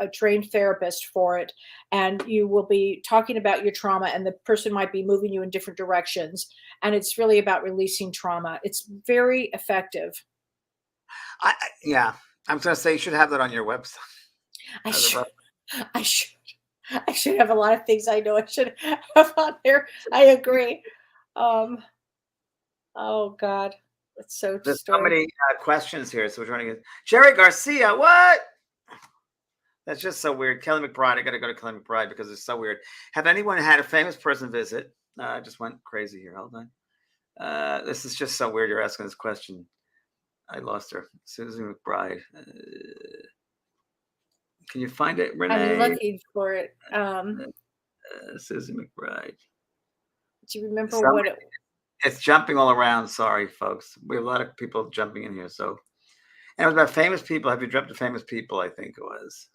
a trained therapist for it, and you will be talking about your trauma, and the person might be moving you in different directions. And it's really about releasing trauma. It's very effective. Yeah, I'm going to say you should have that on your website. I As a should, rep- I should, I should have a lot of things I know I should have on there. I agree. Um, oh God, it's so There's so story. many questions here, so we're trying to get Jerry Garcia. What? That's just so weird. Kelly McBride. I got to go to Kelly McBride because it's so weird. Have anyone had a famous person visit? I just went crazy here. Hold on. This is just so weird. You're asking this question. I lost her. Susan McBride. Can you find it, I'm Renee? looking for it. Susan McBride. Do you remember So what it? it's jumping all around. Sorry, folks. We have a lot of people jumping in here. So, and it was about famous people. Have you dreamt of famous people? I think it was.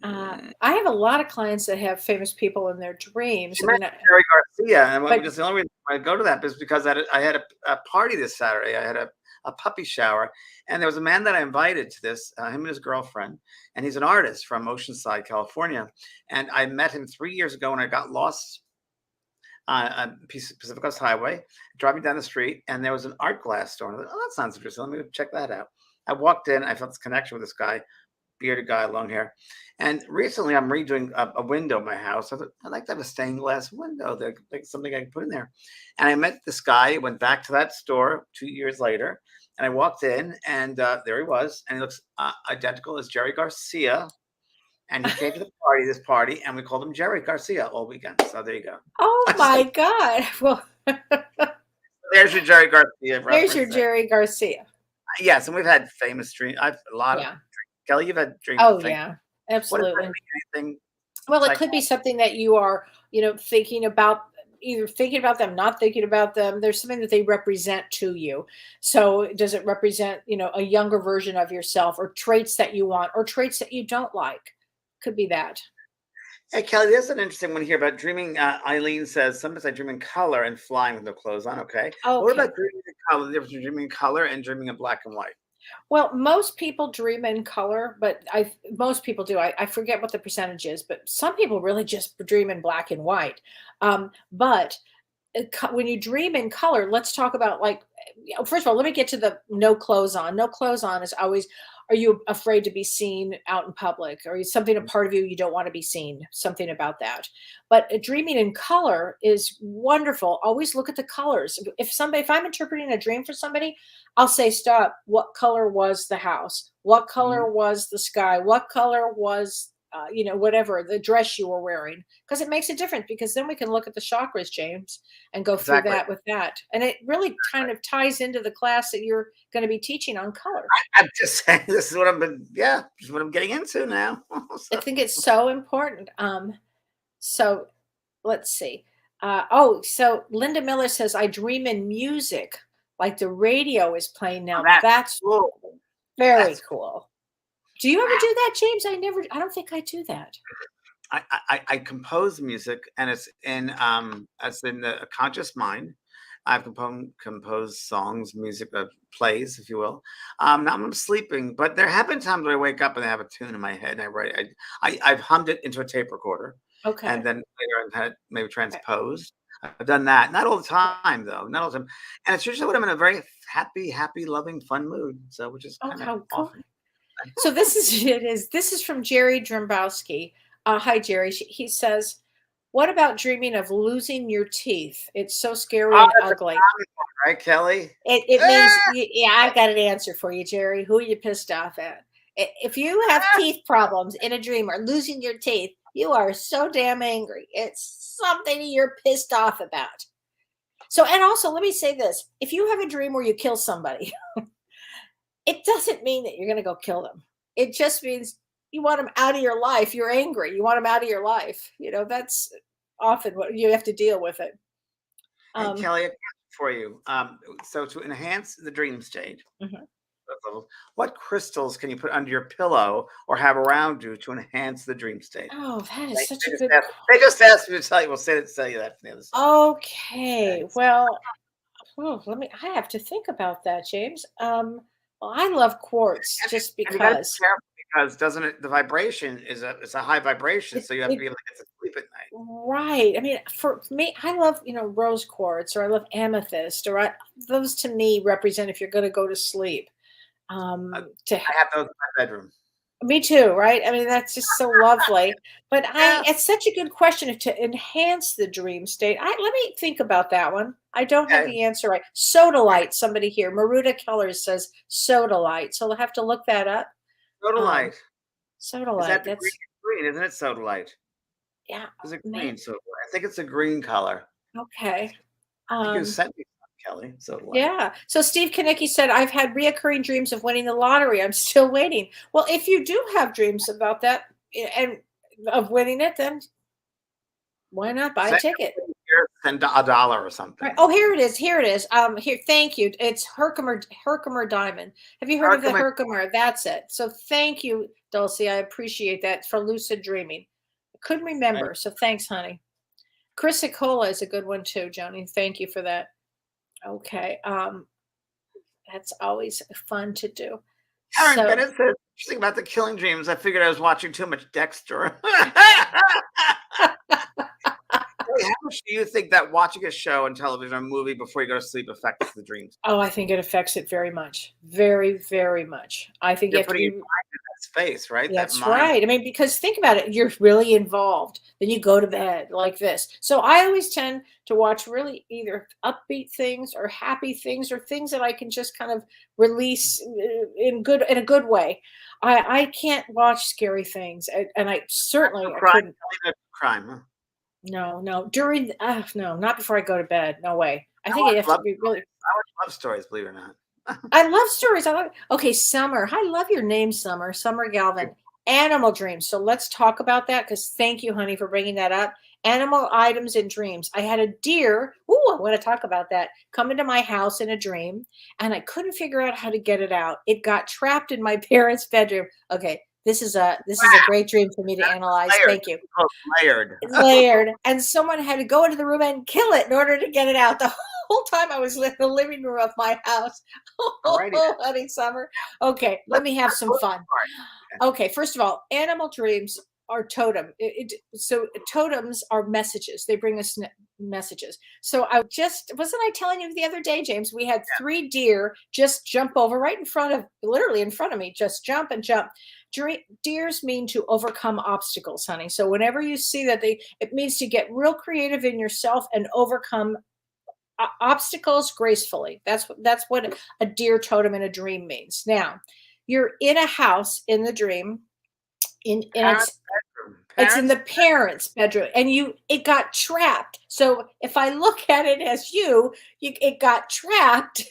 I have a lot of clients that have famous people in their dreams. She I mean, mentioned Jerry Garcia, and but- just the only reason I go to that is because I had a party this Saturday. I had a puppy shower, and there was a man that I invited to this, him and his girlfriend, and he's an artist from Oceanside, California. And I met him 3 years ago, and I got lost on Pacific Coast Highway, driving down the street, and there was an art glass store. And I thought, oh, that sounds interesting. Let me go check that out. I walked in, I felt this connection with this guy, bearded guy, long hair. And recently I'm redoing a window in my house. I thought, I'd like to have a stained glass window, like something I can put in there. And I met this guy, went back to that store 2 years later, and I walked in, and there he was, and he looks identical as Jerry Garcia. And he came to this party, and we called him Jerry Garcia all weekend. So there you go. oh my God! Well, There's your Jerry Garcia. there's your reference. Jerry Garcia. Yes, and we've had famous dreams. I've a lot Yeah. of Kelly. You've had dreams. Oh of things. yeah, What does absolutely. that mean? Anything? Well, it Like- could be something that you are, thinking about, either thinking about them, not thinking about them. There's something that they represent to you. So does it represent, a younger version of yourself, or traits that you want, or traits that you don't like? Could be that. Hey, Kelly, there's an interesting one here about dreaming. Eileen says, sometimes I dream in color and flying with no clothes on. Okay. What Okay. about dreaming in color? The difference between dreaming in color and dreaming in black and white. Well, most people dream in color, but most people do. I forget what the percentage is, but some people really just dream in black and white. But when you dream in color, let's talk about, first of all, let me get to the no clothes on. No clothes on is always, are you afraid to be seen out in public? Or is something a part of you don't want to be seen? Something about that. But dreaming in color is wonderful. Always look at the colors. If I'm interpreting a dream for somebody, I'll say, stop. What color was the house? What color was the sky? What color was whatever the dress you were wearing? Because it makes a difference, because then we can look at the chakras, James, and go through that with that. And it really kind of ties into the class that you're going to be teaching on color. I'm just saying, this is what this is what I'm getting into now. I think it's so important. So let's see. So Linda Miller says, I dream in music, like the radio is playing now. That's cool. Very cool. Do you ever do that, James? I don't think I do that. I compose music, and it's in the conscious mind, I've composed songs, music, plays, if you will. Now I'm sleeping, but there have been times where I wake up and I have a tune in my head, and I write. I've hummed it into a tape recorder, Okay. and then later I've had it maybe transposed. I've done that, not all the time though, not all the time, and it's usually when I'm in a very happy, loving, fun mood. So, which is kind of Okay, cool. often. So this is from Jerry Drimbowski. Hi Jerry. He says, "What about dreaming of losing your teeth? It's so scary Oh, and that's a ugly." common one, right, Kelly? It means, yeah, I've got an answer for you, Jerry. Who are you pissed off at? If you have teeth problems in a dream or losing your teeth, you are so damn angry. It's something you're pissed off about. So, and also, let me say this: if you have a dream where you kill somebody, it doesn't mean that you're going to go kill them. It just means you want them out of your life. You're angry. You want them out of your life. That's often what you have to deal with it. Hey, Kelly, a question for you. So to enhance the dream state, Mhm. what crystals can you put under your pillow or have around you to enhance the dream state? Oh, that is such a They just good. they just asked me to tell you. We'll tell you that from the other side. Okay. Thanks. Well, I have to think about that, James. Well, I love quartz just And you got to be because careful because doesn't it? The vibration is it's a high vibration, it, so you have to it be able to get to sleep at night. right. I mean, for me, I love, rose quartz, or I love amethyst, those to me represent if you're going to go to sleep. To I have those in my bedroom. Me too, right? I mean, that's just so lovely. But Yeah. it's such a good question to enhance the dream state. Let me think about that one. I don't have Okay. the answer right. Soda light, somebody here. Maruda Keller says soda light. So I'll have to look that up. Soda Um, light. soda Is light. that the That's, green? Isn't it soda light? yeah, Is it man. green soda light? I think it's a green color. Okay. I think you Um, sent me some, Kelly. Soda light. yeah. So Steve Kanicki said, I've had reoccurring dreams of winning the lottery. I'm still waiting. Well, if you do have dreams about that and of winning it, then why not buy a ticket? Send $1 or something. Right. Oh, here it is. Here it is. Here. Thank you. It's Herkimer Diamond. Have you heard of the Herkimer? That's it. So thank you, Dulcie. I appreciate that for lucid dreaming. I couldn't remember. So thanks, honey. Chrysicola is a good one too, Joni. Thank you for that. Okay. That's always fun to do. Aaron So Bennett says interesting about the killing dreams. I figured I was watching too much Dexter. How much do you think that watching a show on television or movie before you go to sleep affects the dreams? oh, I think it affects it very much. Very, very much. I think you You're have to putting be your mind in that space, right? That That's mind. right. I mean, because think about it, you're really involved. Then you go to bed like this. So I always tend to watch really either upbeat things or happy things or things that I can just kind of release in a good way. I can't watch scary things, and I certainly I couldn't. Crime, huh? No, during no, not before I go to bed. No way. I I think you have to love be really. love stories, believe it or not. I love stories. Okay, Summer. I love your name, Summer. Summer Galvin. Animal dreams. So let's talk about that because thank you, honey, for bringing that up. Animal items and dreams. I had a deer. Ooh, I want to talk about that. Come into my house in a dream, and I couldn't figure out how to get it out. It got trapped in my parents' bedroom. Okay, this is a great dream for me to analyze. Layered. Thank you. Layered. Layered, and someone had to go into the room and kill it in order to get it out. The whole time I was in the living room of my house. Alrighty. Oh, honey, Summer. Okay, let me have some fun. Okay, first of all, animal dreams are totem. So totems are messages. They bring us messages. So wasn't I telling you the other day, James? We had 3 deer just jump over right in front of, literally in front of me, just jump and jump. Deers mean to overcome obstacles, honey. So whenever you see that, it means to get real creative in yourself and overcome obstacles gracefully. That's what a deer totem in a dream means. Now, you're in a house in the dream, it's in the parents' bedroom, and it got trapped. So if I look at it as it got trapped.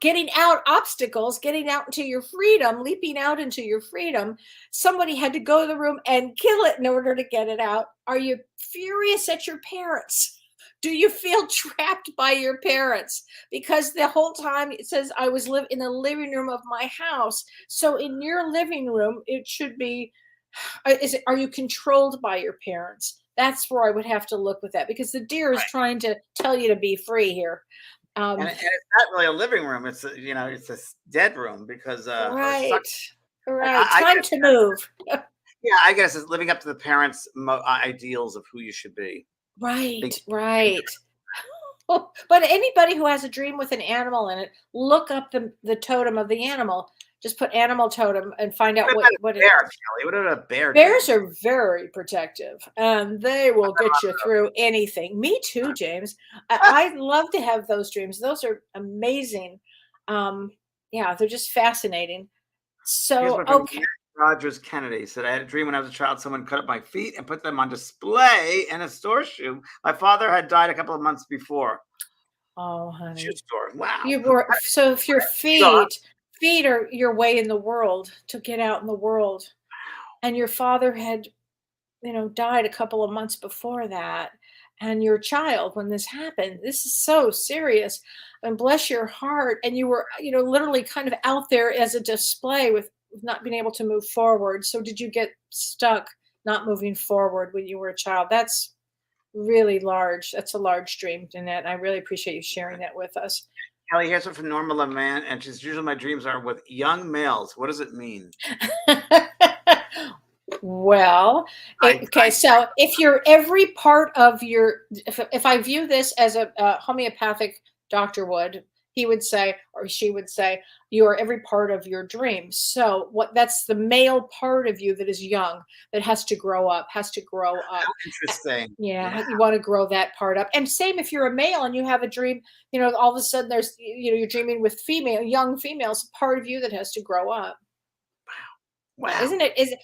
Getting out obstacles, getting out into your freedom, leaping out into your freedom. Somebody had to go to the room and kill it in order to get it out. Are you furious at your parents? Do you feel trapped by your parents? Because the whole time it says I was in the living room of my house. So in your living room, it should be, are you controlled by your parents? That's where I would have to look with that, because the deer is Right. trying to tell you to be free here. And, Um, and it's not really a living room. It's a, it's a dead room because or suck. right, right. I Time guess to move. yeah, I guess it's living up to the parents' ideals of who you should be. Right, Big, right. But anybody who has a dream with an animal in it, look up the totem of the animal. Just put animal totem and find out what about a what it bear, is. Kelly? What about a bear Bears dream? are very protective, and they will get you through anything. Me too, James. I love to have those dreams. Those are amazing. Um, yeah, they're just fascinating. Here's So, one from okay. Matt Rogers Kennedy. Said I had a dream when I was a child. Someone cut up my feet and put them on display in a store shoe. My father had died a couple of months before. Oh, Shoe honey. store. Wow. You were so if your John, feet are your way in the world to get out in the world. And your father had, died a couple of months before that. And your child, when this happened, this is so serious. And bless your heart. And you were, literally kind of out there as a display with not being able to move forward. So did you get stuck not moving forward when you were a child? That's really large. That's a large dream, Jeanette. I really appreciate you sharing that with us. Kelly, here's one from Norma LeMan, and she's usually my dreams are with young males. What does it mean? Well, okay. So if you're every part of if I view this as a homeopathic doctor would, he would say, or she would say, you are every part of your dream. So that's the male part of you that is young, that has to grow up, Interesting. Yeah, Yeah. you want to grow that part up. And same if you're a male and you have a dream, all of a sudden there's, you're dreaming with young females, part of you that has to grow up. Yeah, Wow.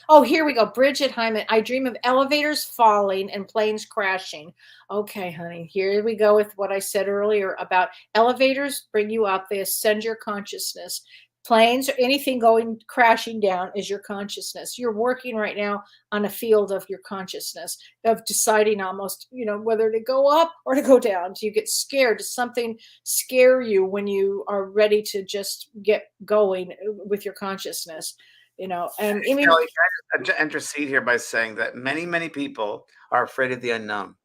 oh, here we go. Bridget Hyman. I dream of elevators falling and planes crashing. Okay, honey, here we go with what I said earlier about elevators bring you up, they ascend your consciousness. Planes or anything going crashing down is your consciousness. You're working right now on a field of your consciousness, of deciding almost, whether to go up or to go down. Do you get scared? Does something scare you when you are ready to just get going with your consciousness? And I mean, Kelly, can I just intercede here by saying that many, many people are afraid of the unknown.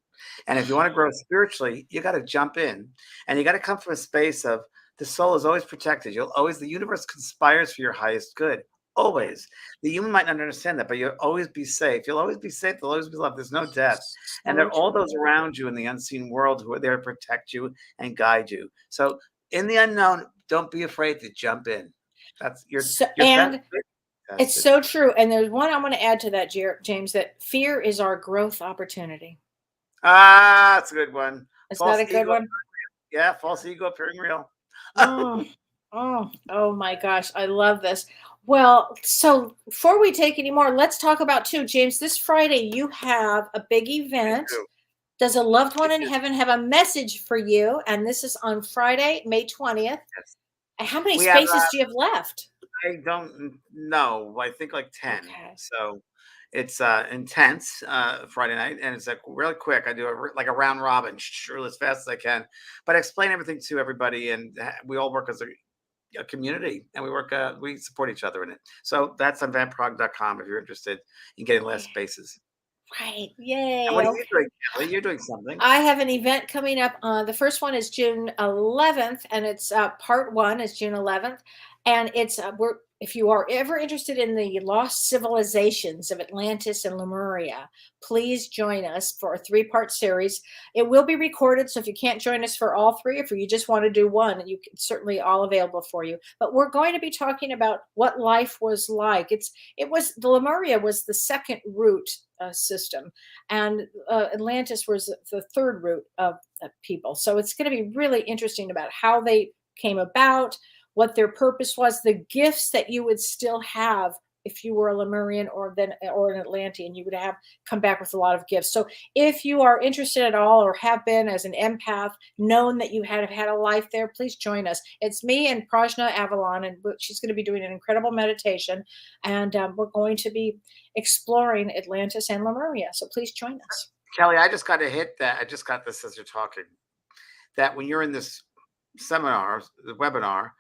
And if you want to grow spiritually, you got to jump in and you got to come from a space of the soul is always protected. The universe conspires for your highest good. Always. The human might not understand that, but you'll always be safe. You'll always be safe. There'll always be love. There's no death. And there so are all true. those around you in the unseen world who are there to protect you and guide you. So in the unknown, don't be afraid to jump in. That's your And it's tested. so true. And there's one I want to add to that, James, that fear is our growth opportunity. Ah, that's a good one. Is False that a good ego. one? Yeah, false ego appearing real. Oh my gosh, I love this. Well, so before we take any more, let's talk about too, James. This Friday you have a big event. Does a loved one in heaven have a message for you? And this is on Friday, May 20th. Yes. How many We have, spaces do you have left? I don't know. I think like 10. Okay. So it's intense Friday night, and it's like really quick. I do like a round robin, sure, as fast as I can, but I explain everything to everybody, and we all work as a community, and we support each other in it. So that's on vanprog.com if you're interested in getting less spaces. Right. Yay. And what are you doing, Kelly? You're doing something. I have an event coming up. The first one is June 11th, and it's part one is June 11th, and it's if you are ever interested in the lost civilizations of Atlantis and Lemuria, please join us for a 3-part series. It will be recorded, so if you can't join us for all 3, if you just want to do one, you can certainly all available for you. But we're going to be talking about what life was like. The Lemuria was the second root system, and Atlantis was the third root of people. So it's going to be really interesting about how they came about, what their purpose was, the gifts that you would still have if you were a Lemurian or an Atlantean. You would have come back with a lot of gifts. So if you are interested at all or have been as an empath, known that you have had a life there, please join us. It's me and Prajna Avalon, and she's going to be doing an incredible meditation, and we're going to be exploring Atlantis and Lemuria. So please join us. Kelly, I just got to hit that. I just got this as you're talking, that when you're in this seminar, the webinar,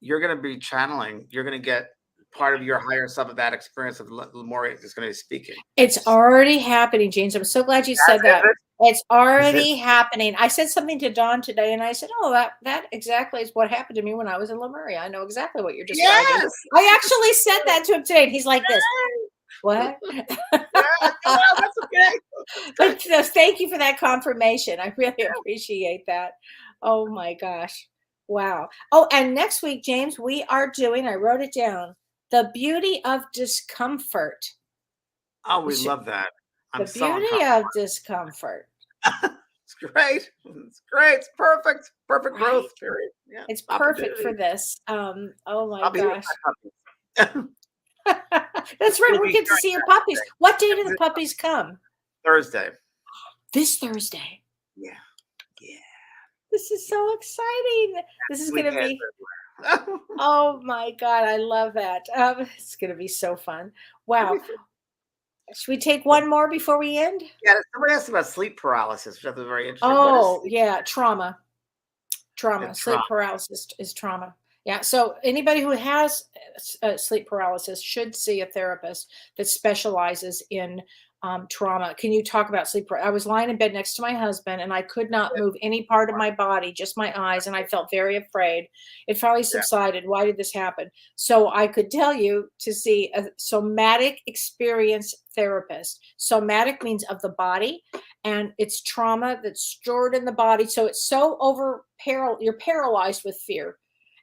you're going to be channeling, you're going to get part of your higher self of that experience of Lemuria is going to be speaking. It's already happening, James. I'm so glad you said that. It's already happening. I said something to Don today, and I said, "Oh, that exactly is what happened to me when I was in Lemuria. I know exactly what you're describing." Yes! I actually said that to him today, and he's like this. What? That's okay. But thank you for that confirmation. I really appreciate that. Oh my gosh. Wow. Oh, and next week, James, we are doing, I wrote it down, the beauty of discomfort. Oh, we love that. The beauty of discomfort. It's great. It's great. It's perfect. Perfect growth period. Yeah, it's perfect for this. Oh my gosh. That's right. We get to see your puppies. What day do the puppies come? Thursday. This Thursday. Yeah. This is so exciting. This is going to be. Oh my God. I love that. It's going to be so fun. Wow. Should we take one more before we end? Yeah. Somebody asked about sleep paralysis, which I thought was very interesting. Oh, yeah. Trauma. Sleep paralysis is trauma. Yeah. So anybody who has sleep paralysis should see a therapist that specializes in trauma. Can you talk about sleep? I was lying in bed next to my husband, and I could not move any part of my body, just my eyes, and I felt very afraid. It finally subsided. Why did this happen? So I could tell you to see a somatic experience therapist. Somatic means of the body, and it's trauma that's stored in the body. So it's so you're paralyzed with fear.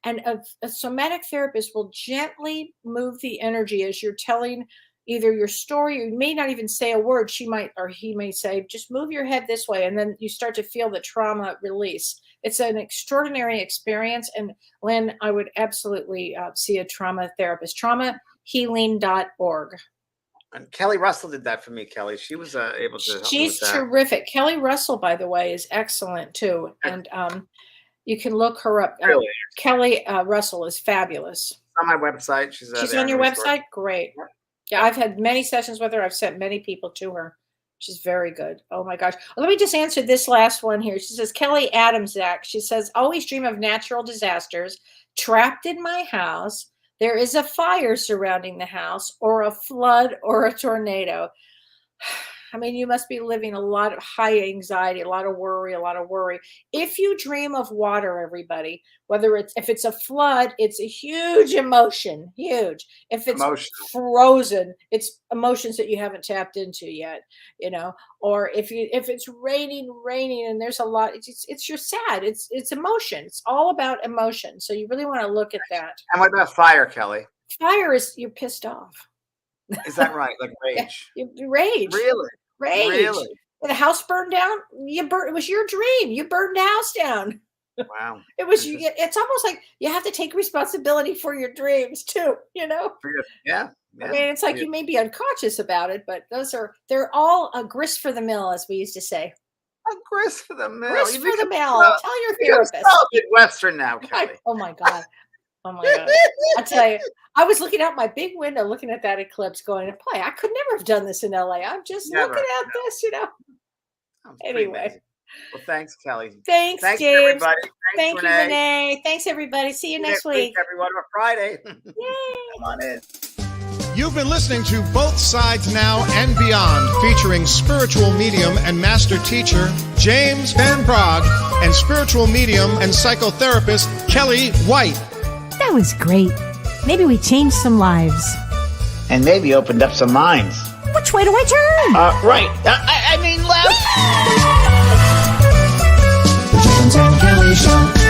And a somatic therapist will gently move the energy as you're telling either your story, or you may not even say a word. She might, or he may say, just move your head this way. And then you start to feel the trauma release. It's an extraordinary experience. And Lynn, I would absolutely see a trauma therapist, traumahealing.org. And Kellee Russell did that for me, Kellee. She was able to help me with She's that. terrific. Kellee Russell, by the way, is excellent too. And you can look her up. Really? Kellee Russell is fabulous. On my website. She's on your website? Great. Yeah, I've had many sessions with her. I've sent many people to her. She's very good. Oh my gosh. Let me just answer this last one here. She says, Kellee Adamsack. She says, always dream of natural disasters. Trapped in my house. There is a fire surrounding the house, or a flood, or a tornado. I mean, you must be living a lot of high anxiety, a lot of worry. If you dream of water, everybody, if it's a flood, it's a huge emotion, huge. If it's frozen, it's emotions that you haven't tapped into yet, or if it's raining and there's a lot, you're sad. It's emotion. It's all about emotion. So you really want to look at that. And what about fire, Kellee? Fire is you're pissed off. Is that right? Like rage? Rage. Really? Rage. Really? When the house burned down, it was your dream. You burned the house down. Wow. It was you. It's almost like you have to take responsibility for your dreams too. Yeah. I mean, it's like you may be unconscious about it, but they're all a grist for the mill, as we used to say. A grist for the mill. Grist for the mill. Tell your therapist. Midwestern now, Kellee. Oh my God. I tell you, I was looking out my big window, looking at that eclipse, going, "Boy, I could never have done this in LA. I'm just looking at this, Anyway, amazing. Well, thanks, Kellee. Thanks, James. Everybody. Thank you, Renee. Thanks, everybody. See you next week. Everyone, on Friday. Yay! Come on in. You've been listening to Both Sides Now and Beyond, featuring spiritual medium and master teacher James Van Praagh and spiritual medium and psychotherapist Kellee White. That was great. Maybe we changed some lives. And maybe opened up some minds. Which way do I turn? Right. I mean left. The James and Kellee Show.